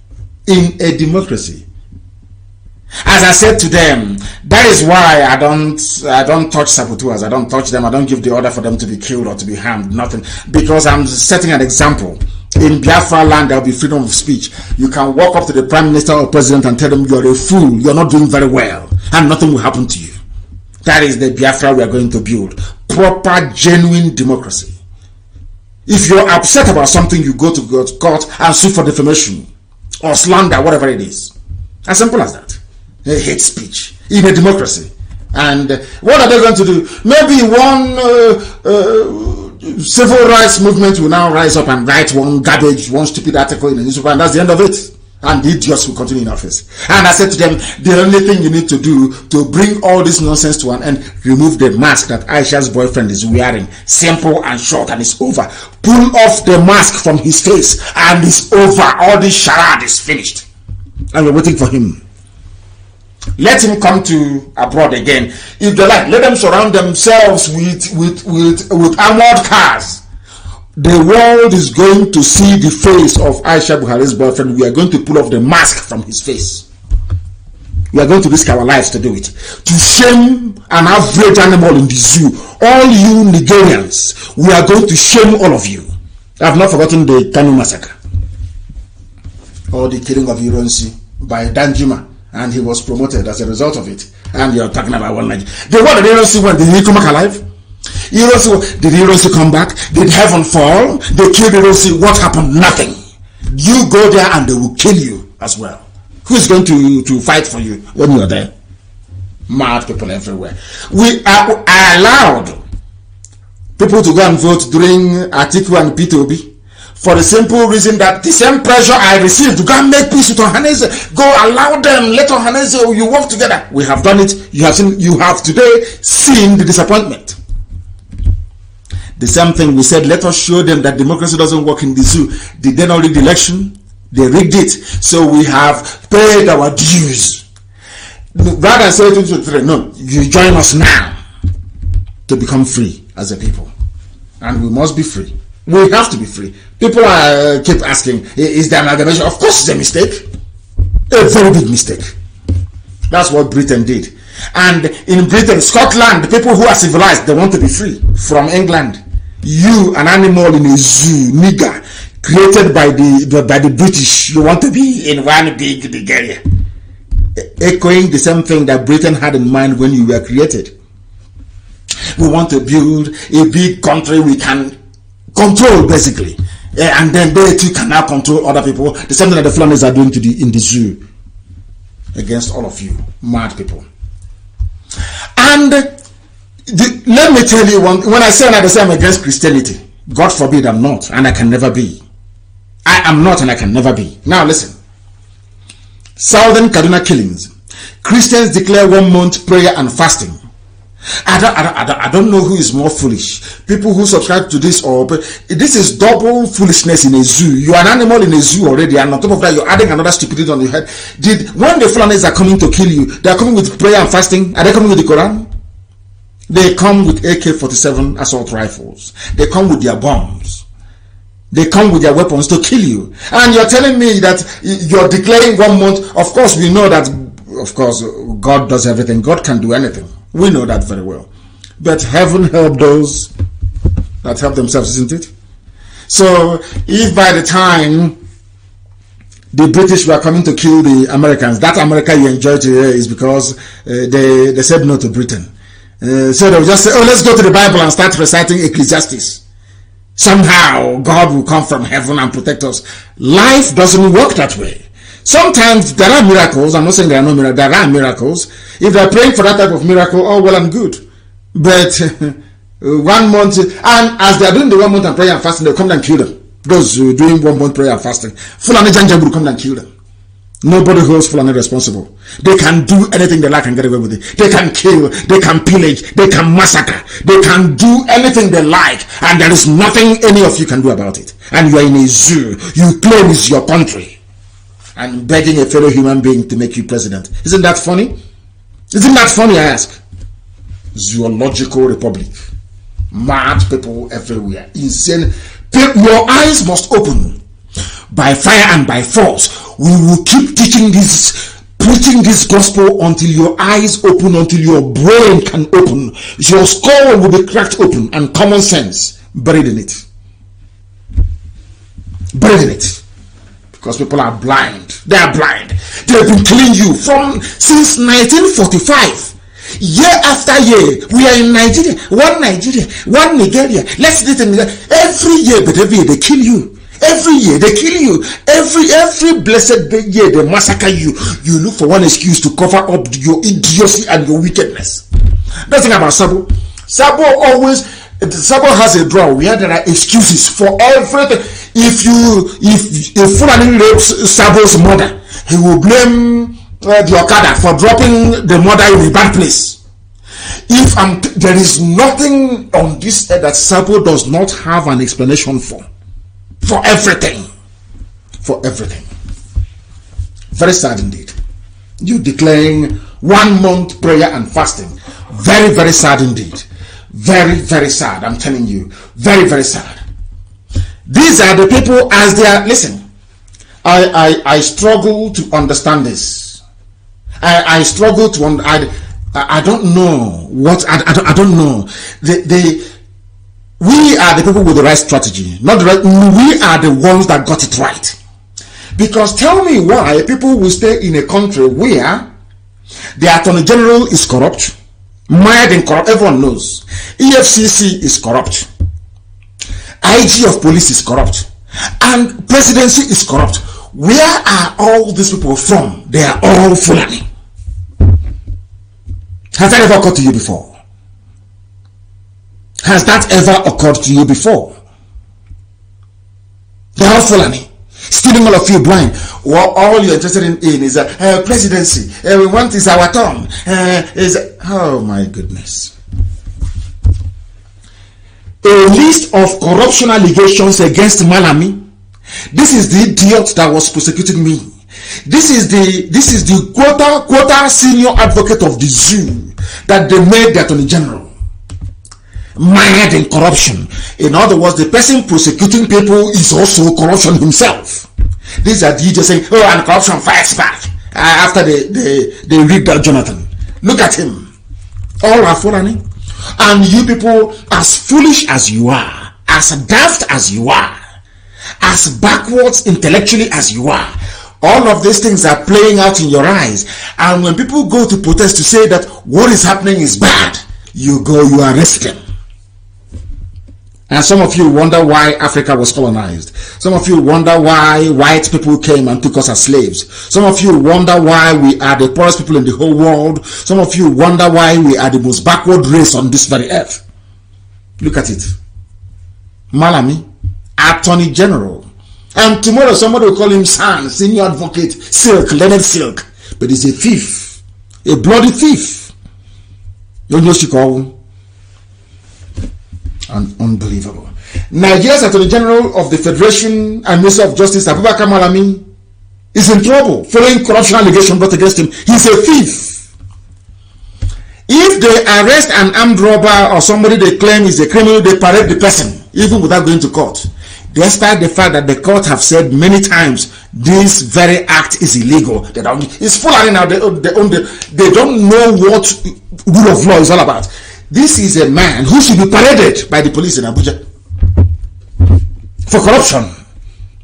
As I said to them, that is why I don't touch saboteurs. I don't touch them. I don't give the order for them to be killed or to be harmed. Nothing. Because I'm setting an example. In Biafra land, there will be freedom of speech. You can walk up to the prime minister or president and tell them you're a fool. You're not doing very well. And nothing will happen to you. That is the Biafra we are going to build. Proper, genuine democracy. If you're upset about something, you go to court and sue for defamation or slander, whatever it is. As simple as that. Hate speech in a democracy. And what are they going to do? Maybe one civil rights movement will now rise up and write one stupid article in the newspaper, and that's the end of it. And the idiots will continue in office. And I said to them, the only thing you need to do to bring all this nonsense to an end, remove the mask that Aisha's boyfriend is wearing. Simple and short, and it's over. Pull off the mask from his face, and it's over. All this charade is finished. And we're waiting for him. Let him come to abroad again. If they like, let them surround themselves with armored cars. The world is going to see the face of Aisha Buhari's boyfriend. We are going to pull off the mask from his face. We are going to risk our lives to do it. To shame an average animal in the zoo. All you Nigerians, we are going to shame all of you. I have not forgotten the Kanu massacre. Or the killing of Ironsi by Danjuma. And he was promoted as a result of it. And you're talking about one Nigeria. The one that Ironsi went, did he come back alive? Did Ironsi come back? Did heaven fall? They killed Ironsi. What happened? Nothing. You go there and they will kill you as well. Who's going to fight for you when you're there? Mad people everywhere. I allowed people to go and vote during Atiku and P2B. For the simple reason that the same pressure I received to go and make peace with Ohaneze, go allow them, let Ohaneze, you work together. We have done it. You have today seen the disappointment. The same thing we said, let us show them that democracy doesn't work in the zoo. Did they not rig the election? They rigged it. So we have paid our dues. Rather than say 2023, no, you join us now to become free as a people. And we must be free. We have to be free. People keep asking, is there amalgamation? Of course it's a mistake. A very big mistake. That's what Britain did. And in Britain, Scotland, the people who are civilized, they want to be free from England. You, an animal in a zoo, nigger, created by the British, you want to be in one big area. Echoing the same thing that Britain had in mind when you were created. We want to build a big country we can control, basically, and then they too can now control other people. The same thing that the Flanders are doing in the zoo against all of you mad people. And let me tell you when I say I'm against Christianity, God forbid I'm not, and I can never be. I am not, and I can never be. Now listen. Southern Kaduna killings. Christians declare 1 month prayer and fasting. I don't know who is more foolish. People who subscribe to this, or this is double foolishness in a zoo. You are an animal in a zoo already, and on top of that, you're adding another stupidity on your head. When the Fulanis are coming to kill you, they are coming with prayer and fasting. Are they coming with the Quran? They come with AK-47 assault rifles. They come with their bombs. They come with their weapons to kill you. And you're telling me that you're declaring 1 month. Of course, we know that, of course, God does everything. God can do anything. We know that very well. But heaven help those that help themselves, isn't it? So if by the time the British were coming to kill the Americans, that America you enjoy today is because they said no to Britain. So they would just say, oh, let's go to the Bible and start reciting Ecclesiastes. Somehow God will come from heaven and protect us. Life doesn't work that way. Sometimes there are miracles. I'm not saying there are no miracles. There are miracles. If they're praying for that type of miracle, oh, well and good. But 1 month, and as they are doing the 1 month and prayer and fasting, they'll come and kill them. Those who are doing 1 month prayer and fasting, Fulani Janjabu will come and kill them. Nobody holds Fulani responsible. They can do anything they like and get away with it. They can kill, they can pillage, they can massacre, they can do anything they like, and there is nothing any of you can do about it. And you are in a zoo. You claim it's your country, and begging a fellow human being to make you president. Isn't that funny? Isn't that funny, I ask? Zoological republic. Mad people everywhere. Insane. Your eyes must open. By fire and by force, we will keep teaching this, preaching this gospel until your eyes open, until your brain can open. Your skull will be cracked open and common sense buried in it. Buried in it. Because people are blind. They are blind. They have been killing you since 1945. Year after year, we are in Nigeria, one Nigeria. Let's do it every year, but every year they kill you. Every year they kill you. Every blessed year they massacre you. You look for one excuse to cover up your idiocy and your wickedness. Don't think about Sabo. Sabo has a drawer where there are excuses for everything. If Fulani rapes Sabo's mother, he will blame the Okada for dropping the mother in a bad place. There is nothing on this earth that Sabo does not have an explanation for everything. For everything. Very sad indeed. You declaring 1 month prayer and fasting. Very, very sad indeed. Very, very sad. I'm telling you. Very, very sad. These are the people as they are. Listen, I struggle to understand this. I struggle to I don't know what I don't know. We are the people with the right strategy, not the right. We are the ones that got it right. Because tell me why people will stay in a country where the Attorney General is corrupt, mired in corrupt. Everyone knows. EFCC is corrupt. IG of police is corrupt, and presidency is corrupt. Where are all these people from? They are all Fulani. Has that ever occurred to you before? Has that ever occurred to you before? They are all Fulani. Stealing all of you blind. Well, all you're interested in is presidency. We want is our turn. Oh my goodness. A list of corruption allegations against Malami. This is the idiot that was prosecuting me. This is the quota senior advocate of the zoo that they made the Attorney General. Mired in corruption. In other words, the person prosecuting people is also corruption himself. These are the idiots saying, oh, and corruption fights back. After they rigged out Jonathan. Look at him. All are Fulani. And you people, as foolish as you are, as daft as you are, as backwards intellectually as you are, all of these things are playing out in your eyes. And when people go to protest to say that what is happening is bad, you arrest them. And some of you wonder why Africa was colonized. Some of you wonder why white people came and took us as slaves. Some of you wonder why we are the poorest people in the whole world. Some of you wonder why we are the most backward race on this very earth. Look at it. Malami, Attorney General. And tomorrow somebody will call him San, Senior Advocate, Silk, Leonard Silk. But he's a thief. A bloody thief. You know what you call? Unbelievable. Nigeria's Attorney General of the Federation and Minister of Justice, Abubakar Malami, is in trouble following corruption allegations brought against him. He's a thief. If they arrest an armed robber or somebody they claim is a criminal, they parade the person, even without going to court. Despite the fact that the court have said many times this very act is illegal. It's full now. They don't know what rule of law is all about. This is a man who should be paraded by the police in Abuja. for corruption.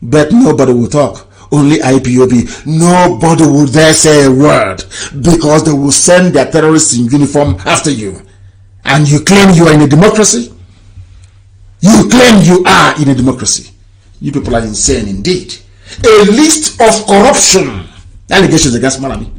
But nobody will talk. Only IPOB. Nobody will dare say a word, because they will send their terrorists in uniform after you. And you claim you are in a democracy? You claim you are in a democracy? You people are insane indeed. A list of corruption allegations against Malami.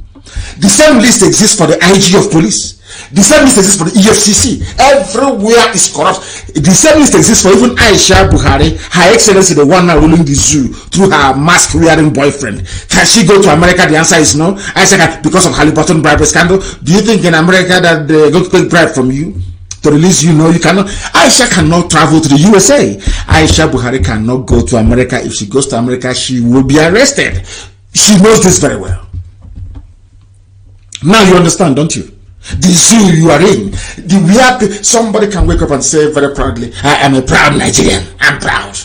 The same list exists for the IG of police. The same list exists for the EFCC. Everywhere is corrupt. The same list exists for even Aisha Buhari, Her Excellency, the one now ruling the zoo, through her mask-wearing boyfriend. Can she go to America? The answer is no. Aisha, because of Halliburton bribery scandal. Do you think in America that they're going to take bribe from you to release you? No, you cannot. Aisha cannot travel to the USA. Aisha Buhari cannot go to America. If she goes to America, she will be arrested. She knows this very well. Now you understand, don't you? The zoo you are in, somebody can wake up and say very proudly, I am a proud Nigerian. I'm proud.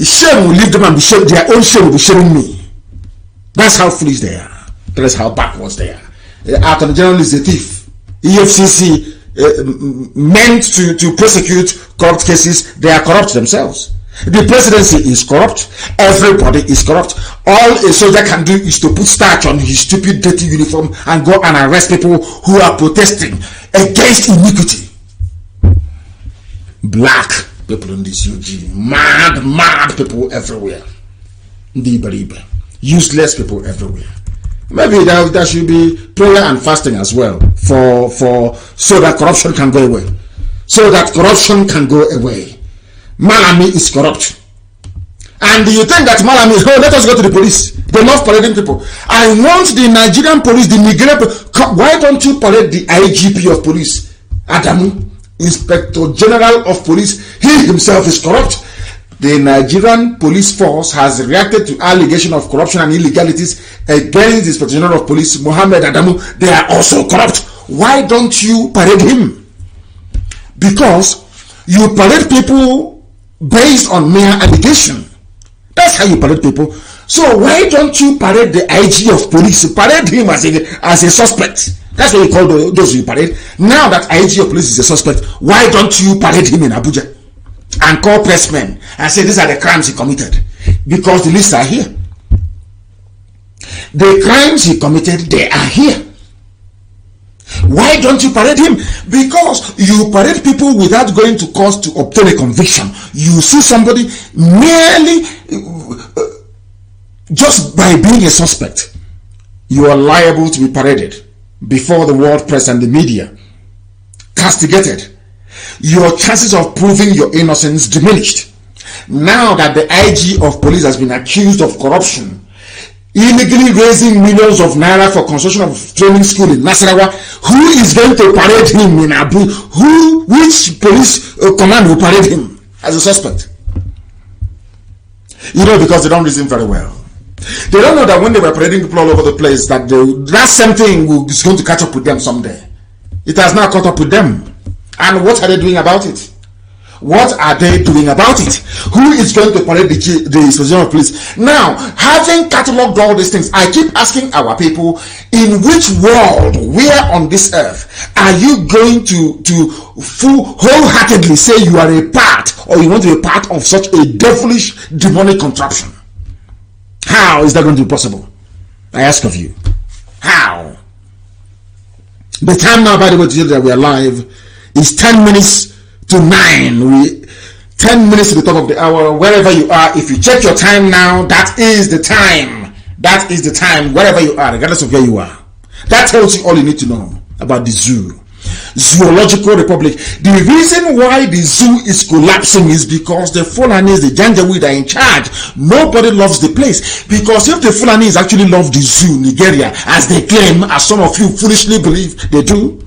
Shame will leave them and be shamed. Their own shame will be shaming me. That's how foolish they are. That's how backwards they are. Attorney General is a thief. EFCC meant to prosecute corrupt cases, they are corrupt themselves. The presidency is corrupt. Everybody is corrupt. All a soldier can do is to put starch on his stupid dirty uniform and go and arrest people who are protesting against iniquity. Black people in this UG. Mad people everywhere. Useless people everywhere. Maybe there should be prayer and fasting as well so that corruption can go away. So that corruption can go away. Malami is corrupt. And you think that Malami, let us go to the police. They love parading people. I want the Nigerian police, the Nigerian police. Why don't you parade the IGP of police, Adamu, Inspector General of Police? He himself is corrupt. The Nigerian police force has reacted to allegations of corruption and illegalities against the Inspector General of Police, Mohammed Adamu. They are also corrupt. Why don't you parade him? Because you parade people based on mere allegation. That's how you parade people. So why don't you parade the IG of police? Parade him as a suspect. That's what you call those you parade. Now that IG of police is a suspect, why don't you parade him in Abuja and call pressmen and say these are the crimes he committed? Because the lists are here. The crimes he committed, they are here. Why don't you parade him? Because you parade people without going to court to obtain a conviction. You see somebody merely just by being a suspect, you are liable to be paraded before the world press and the media, castigated. Your chances of proving your innocence diminished. Now that the IG of police has been accused of corruption, illegally raising millions of naira for construction of training school in Nasarawa, who is going to parade him in Abu? Which police command will parade him as a suspect? You know, because they don't reason very well. They don't know that when they were parading people all over the place, that that same thing is going to catch up with them someday. It has now caught up with them. And what are they doing about it? What are they doing about it? Who is going to parade the Inspector of Police? Now, having catalogued all these things, I keep asking our people, in which world, where on this earth, are you going to wholeheartedly say you are a part, or you want to be a part of such a devilish, demonic contraption? How is that going to be possible? I ask of you. How? The time now, by the way, to that we are live is 10 minutes to 9. 10 minutes to the top of the hour. Wherever you are, if you check your time now, that is the time. That is the time, wherever you are, regardless of where you are. That tells you all you need to know about the zoo. Zoological Republic. The reason why the zoo is collapsing is because the Fulanis, the Janjaweed, are in charge. Nobody loves the place. Because if the Fulanis actually love the zoo, Nigeria, as they claim, as some of you foolishly believe they do,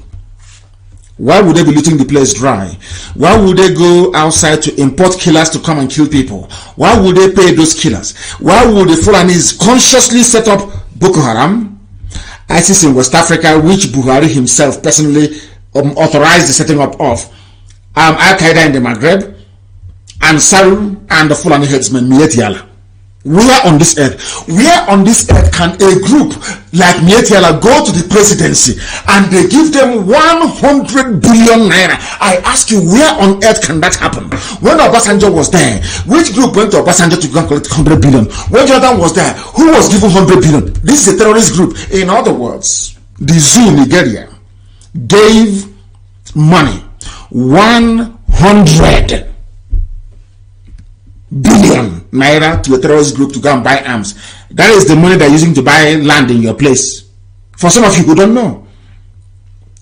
why would they be letting the place dry? Why would they go outside to import killers to come and kill people? Why would they pay those killers? Why would the Fulanis consciously set up Boko Haram, ISIS in West Africa, which Buhari himself personally authorized the setting up of, Al-Qaeda in the Maghreb, and Saru and the Fulani headsman Miet Yala? Where on this earth can a group like Mietiala go to the presidency and they give them 100 billion naira? I ask you, where on earth can that happen? When Obasanjo was there, which group went to Obasanjo to go and collect 100 billion? When Jordan was there, who was given 100 billion? This is a terrorist group. In other words, the zoo Nigeria gave money 100 billion naira to a terrorist group to go and buy arms. That is the money they're using to buy land in your place. For some of you who don't know.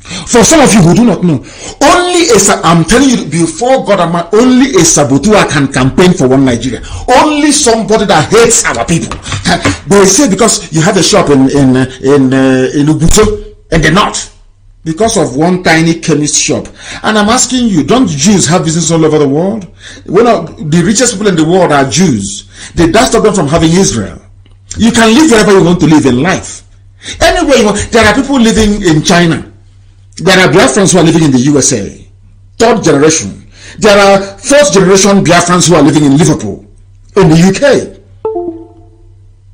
For some of you who do not know. I'm telling you, before God, only a saboteur can campaign for one Nigeria. Only somebody that hates our people. They say because you have a shop in Ubuzo in the north, because of one tiny chemist shop. And I'm asking you, don't Jews have business all over the world? The richest people in the world are Jews. Did that stop them from having Israel? You can live wherever you want to live in life. Anywhere you want. There are people living in China. There are Biafrans who are living in the USA. Third generation. There are fourth generation Biafrans who are living in Liverpool, in the UK.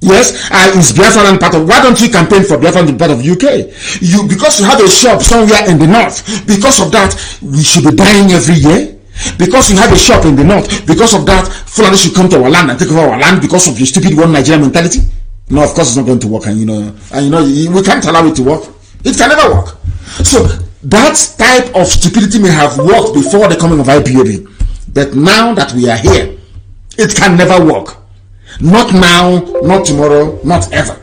Yes, is Biafra part of? Why don't you campaign for Biafra to be part of UK? Because you have a shop somewhere in the north. Because of that, we should be dying every year. Because you have a shop in the north. Because of that, Fulani should come to our land and take over our land because of your stupid one Nigerian mentality. No, of course it's not going to work, and we can't allow it to work. It can never work. So that type of stupidity may have worked before the coming of IPOB, but now that we are here, it can never work. Not now, not tomorrow, not ever.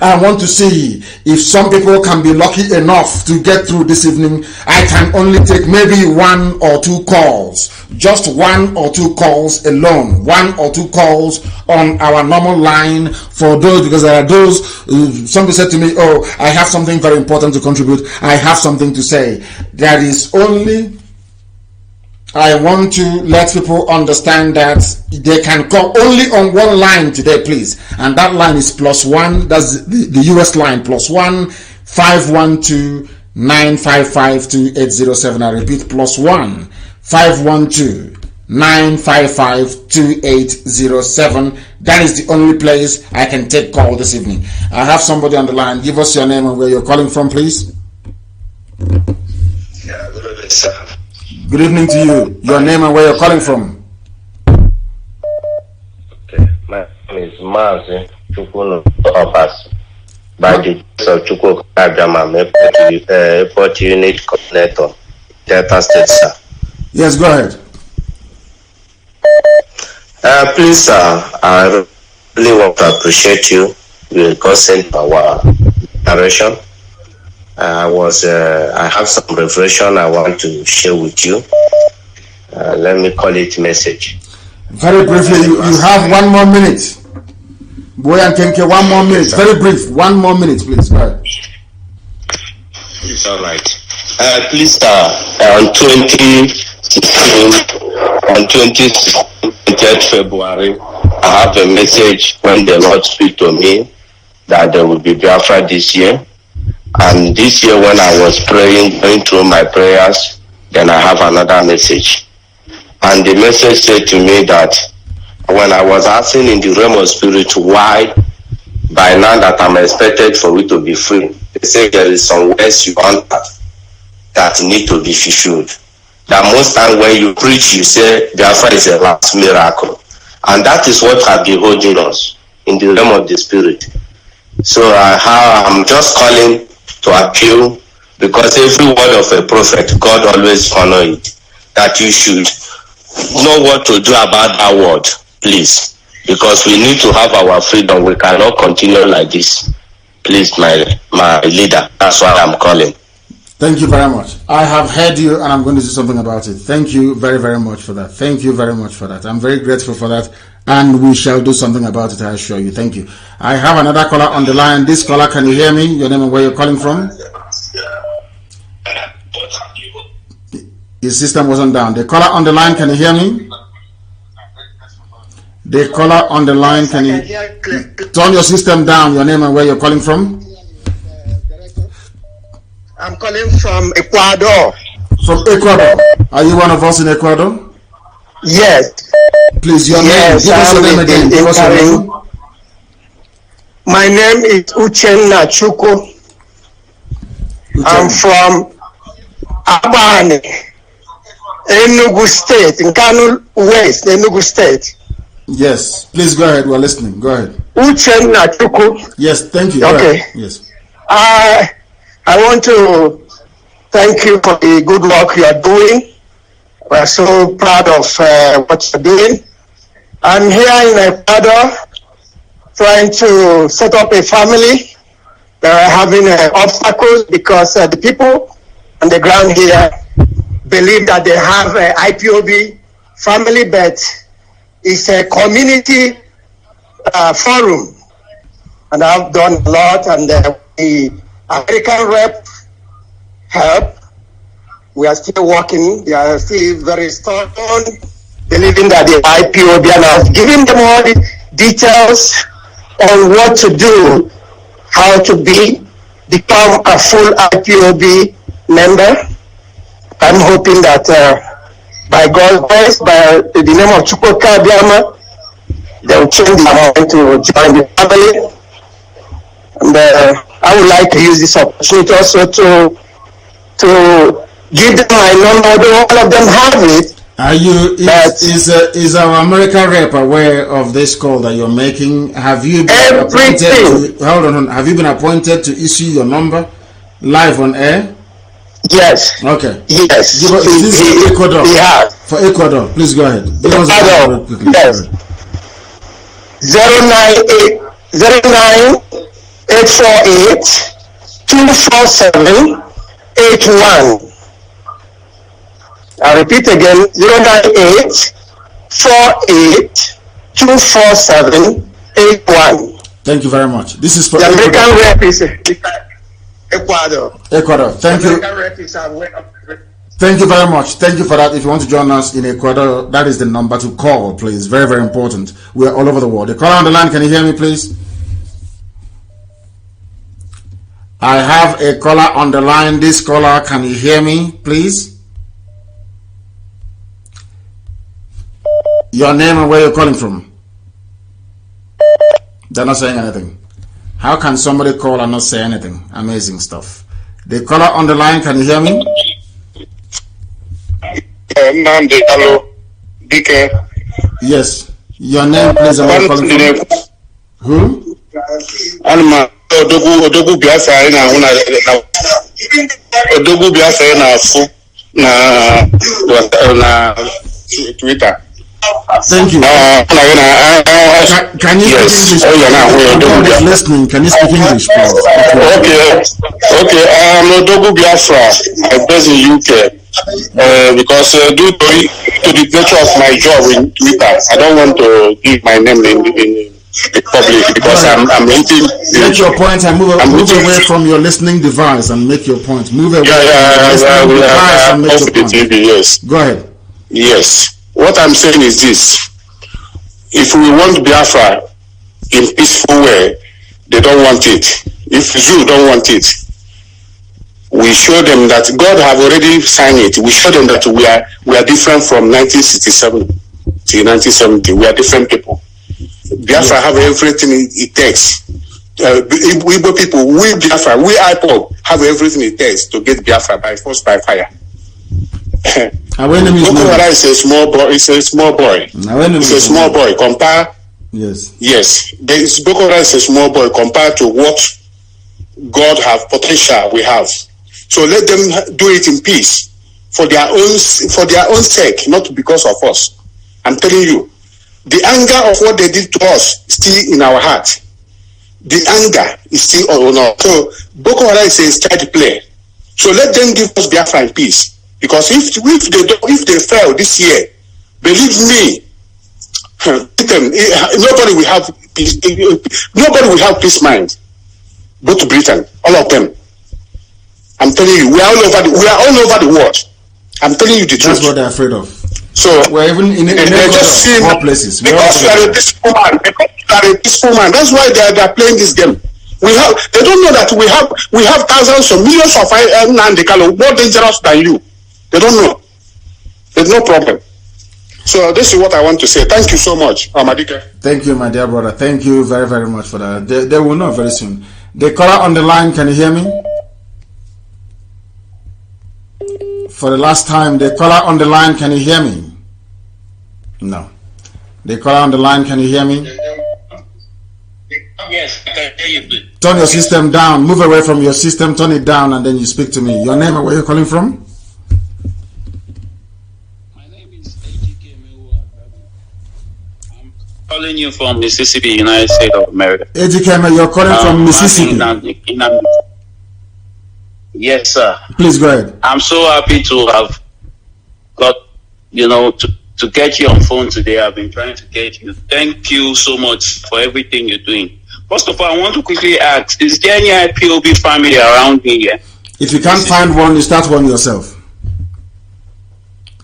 I want to see if some people can be lucky enough to get through this evening. I can only take maybe 1 or 2 calls. Just 1 or 2 calls alone. 1 or 2 calls on our normal line for those, because there are those, somebody said to me, oh, I have something very important to contribute. I have something to say. There is only, I want to let people understand that they can call only on one line today, please. And that line is +1. That's the US line, +1 512 955 2807. I repeat, +1 512 955 2807. That is the only place I can take call this evening. I have somebody on the line. Give us your name and where you're calling from, please. Yeah, good evening, sir. Good evening to you. Your name and where you're calling from. Okay, my name is Mazi Nnamdi by the of Chukwu Kajama, Airport Unit Coordinator, Delta State, sir. Yes, go ahead. Please, sir, I really want to appreciate you. You consent our narration. I have some revelation I want to share with you. Let me call it message. Very briefly, you have 1 more minute. Boy and Kenke, 1 more minute. Very brief, 1 more minute, please. Go ahead. It's all right. Please, on 20th February, I have a message when the Lord speak to me that there will be Biafra this year. And this year when I was praying, going through my prayers, then I have another message. And the message said to me that when I was asking in the realm of spirit why by now that I'm expected for it to be free, they say there is some words you want that need to be fulfilled. That most time when you preach, you say Biafra is a last miracle. And that is what has been holding us in the realm of the spirit. So I'm just calling to appeal, because every word of a prophet, God always honor it, that you should know what to do about that word, please, because we need to have our freedom. We cannot continue like this. Please, my leader, that's why I'm calling. Thank you very much. I have heard you and I'm going to do something about it. Thank you very, very much for that. Thank you very much for that. I'm very grateful for that. And we shall do something about it, I assure you. Thank you. I have another caller on the line. This caller, can you hear me? Your name and where you're calling from? Your system wasn't down. The caller on the line, can you hear me? The caller on the line, can you turn your system down? Your name and where you're calling from? I'm calling from Ecuador. From Ecuador. Are you one of us in Ecuador? Yes. Please, your name. Give us your name again. Give us your name. My name is Uchenna Chukwu. I'm from Abane, Enugu State, in Kanu West, Enugu State. Yes, please go ahead. We're listening. Go ahead. Uchenna Chukwu. Yes, thank you. Okay. Yes. I want to thank you for the good work you are doing. We're so proud of what you're doing. I'm here in Ecuador trying to set up a family. They are having obstacles because the people on the ground here believe that they have an IPOB family, but it's a community forum. And I've done a lot, and the American rep help. We are still working. They are still very strong, believing that the IPOB, and I've given them all the details on what to do, how to become a full IPOB member. I'm hoping that by God's grace, by the name of Chukwuka Biama, they will change their mind to join the family. And I would like to use this opportunity also to give them my number, although all of them have it. Are you, is our American rep aware of this call that you're making? Have you been appointed to, hold on, have you been appointed to issue your number live on air? Yes. Okay. Yes. Give us, is this for Ecuador? He has. For Ecuador, please go ahead. Give us Ecuador, quickly. yes. 098-247-81. I repeat again, 098-48-247-81. Thank you very much. This is for the Ecuador. American rep is Ecuador. Ecuador. Thank you. American rep is Thank you very much. Thank you for that. If you want to join us in Ecuador, that is the number to call, please. Very, very important. We are all over the world. The caller on the line, can you hear me, please? I have a caller on the line. This caller, can you hear me, please? Your name and where you're calling from? They're not saying anything. How can somebody call and not say anything? Amazing stuff. The caller on the line, can you hear me? Nnamdi Kanu, DK. Yes. Your name, please, and where you're calling from? Who? Alma Odogu Biafra na Odogu Biafra na Twitter. Thank you. Can you speak English? I'm listening. Can you speak English, please? Okay. Odogu Biafra. I'm based in UK. Because due to the nature of my job in Twitter, I don't want to give my name in the public because I'm eating. Make your point and move away from your listening device and make your point. Move away from your listening device and make your point. TV, yes. Go ahead. Yes. What I'm saying is this: if we want Biafra in peaceful way, they don't want it. If you don't want it, we show them that God have already signed it. We show them that we are different from 1967 to 1970. We are different people. Biafra have everything it takes. Igbo people, we Biafra, we Ipob have everything it takes to get Biafra by force, by fire. Our enemy is a small boy. It's a small boy. It's a small boy. Compare. Yes. Boko Haram is a small boy compared to what God have potential we have. So let them do it in peace for their own sake, not because of us. I'm telling you, the anger of what they did to us is still in our heart. The anger is still on us. So Boko Haram is a child play. So let them give us Biafra in peace. Because if they fail this year, believe me, nobody will have peace. Nobody will have peace mind. Go to Britain, all of them. I'm telling you, we are all over the world. I'm telling you the truth. That's what they're afraid of. So we're even in more places. Because you are a peaceful man. That's why they are playing this game. They don't know that we have thousands or millions of Nnamdi Kanu more dangerous than you. They don't know. There's no problem. So this is what I want to say. Thank you so much, Amadika. Thank you, my dear brother. Thank you very, very much for that. They will know very soon. The caller on the line, can you hear me? For the last time, the caller on the line, can you hear me? No. The caller on the line, can you hear me? Yes, I can hear you. Please. Turn your system down. Move away from your system. Turn it down, and then you speak to me. Your name and where you're calling from? My name is I'm calling you from Mississippi, United States of America. Ejikeme, you're calling from Mississippi. Yes, sir. Please go ahead. I'm so happy to have got, to get you on phone today. I've been trying to get you. Thank you so much for everything you're doing. First of all, I want to quickly ask, is there any IPOB family around me here? If you can't find one, you start one yourself.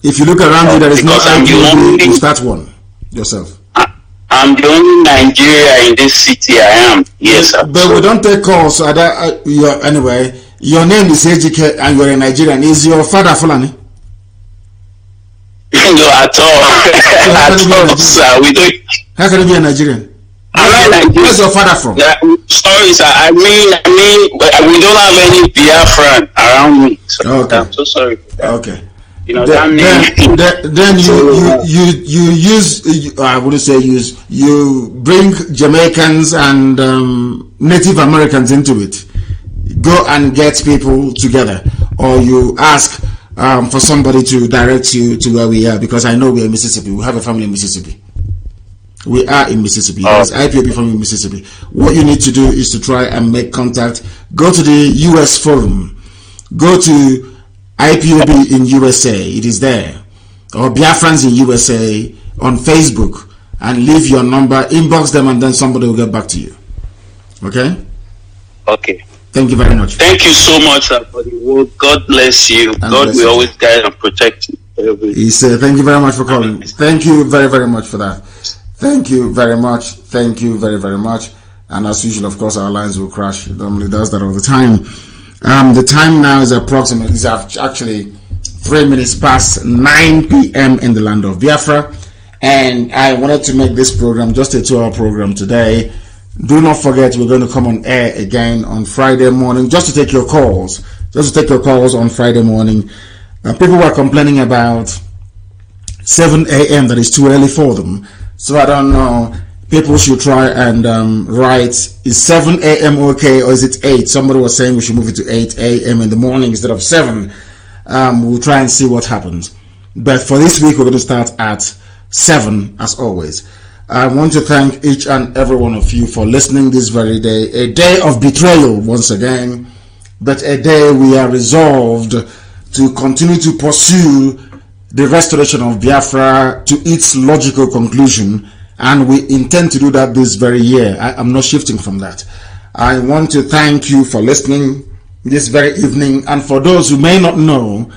If you look around you, there is no IPOB, you start one yourself. I'm the only Nigeria in this city I am. Yes, sir. But we don't take calls. So anyway, your name is Ejike and you're a Nigerian. Is your father Fulani? No, at all. At all, sir. We don't. How can you be a Nigerian? Where's your father from? Sorry, sir. I mean, we don't have any Biafran around me. So okay. I'm so sorry for that. Okay. Then you use, I wouldn't say use, you bring Jamaicans and Native Americans into it. Go and get people together, or you ask for somebody to direct you to where we are, because I know we are in Mississippi. We have a family in Mississippi. We are in Mississippi. There's IPOB from Mississippi. What you need to do is to try and make contact. Go to the US forum. Go to IPOB in USA. It is there. Or Biafrans in USA on Facebook, and leave your number, inbox them, and then somebody will get back to you. Okay? Okay. Thank you very much. Thank you so much for the word. God bless you. And God will always guide and protect you. He said, thank you very much for calling. Thank you very, very much for that. Thank you very much. Thank you very, very much. And as usual, of course, our lines will crash. It normally does that all the time. The time now is approximately, it's actually 3 minutes past 9 p.m. in the land of Biafra. And I wanted to make this program just a 2-hour program today. Do not forget, we're going to come on air again on Friday morning, just to take your calls. Just to take your calls on Friday morning. People were complaining about 7 a.m. that is too early for them. So I don't know. People should try and write, is 7 a.m. okay, or is it 8? Somebody was saying we should move it to 8 a.m. in the morning instead of 7. We'll try and see what happens. But for this week, we're going to start at 7, as always. I want to thank each and every one of you for listening this very day. A day of betrayal, once again, but a day we are resolved to continue to pursue the restoration of Biafra to its logical conclusion, and we intend to do that this very year. I'm not shifting from that. I want to thank you for listening this very evening, and for those who may not know,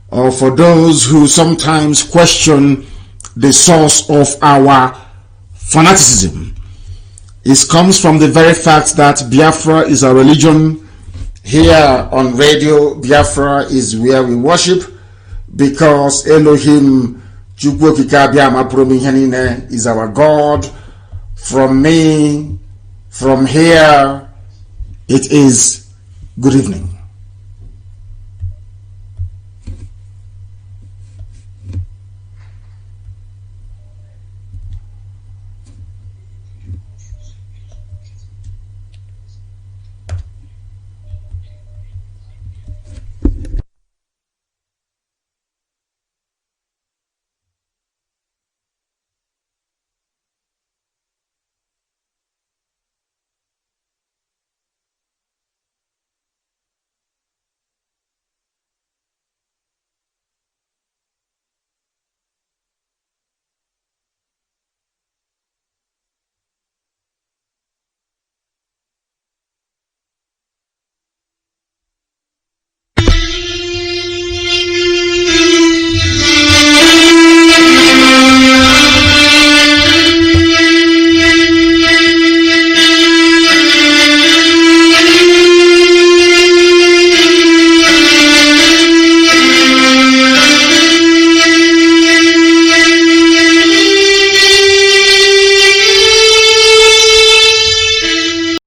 or for those who sometimes question the source of our fanaticism, it comes from the very fact that Biafra is a religion. Here on radio, Biafra is where we worship, because Elohim is our God. From me, from here, it is good evening.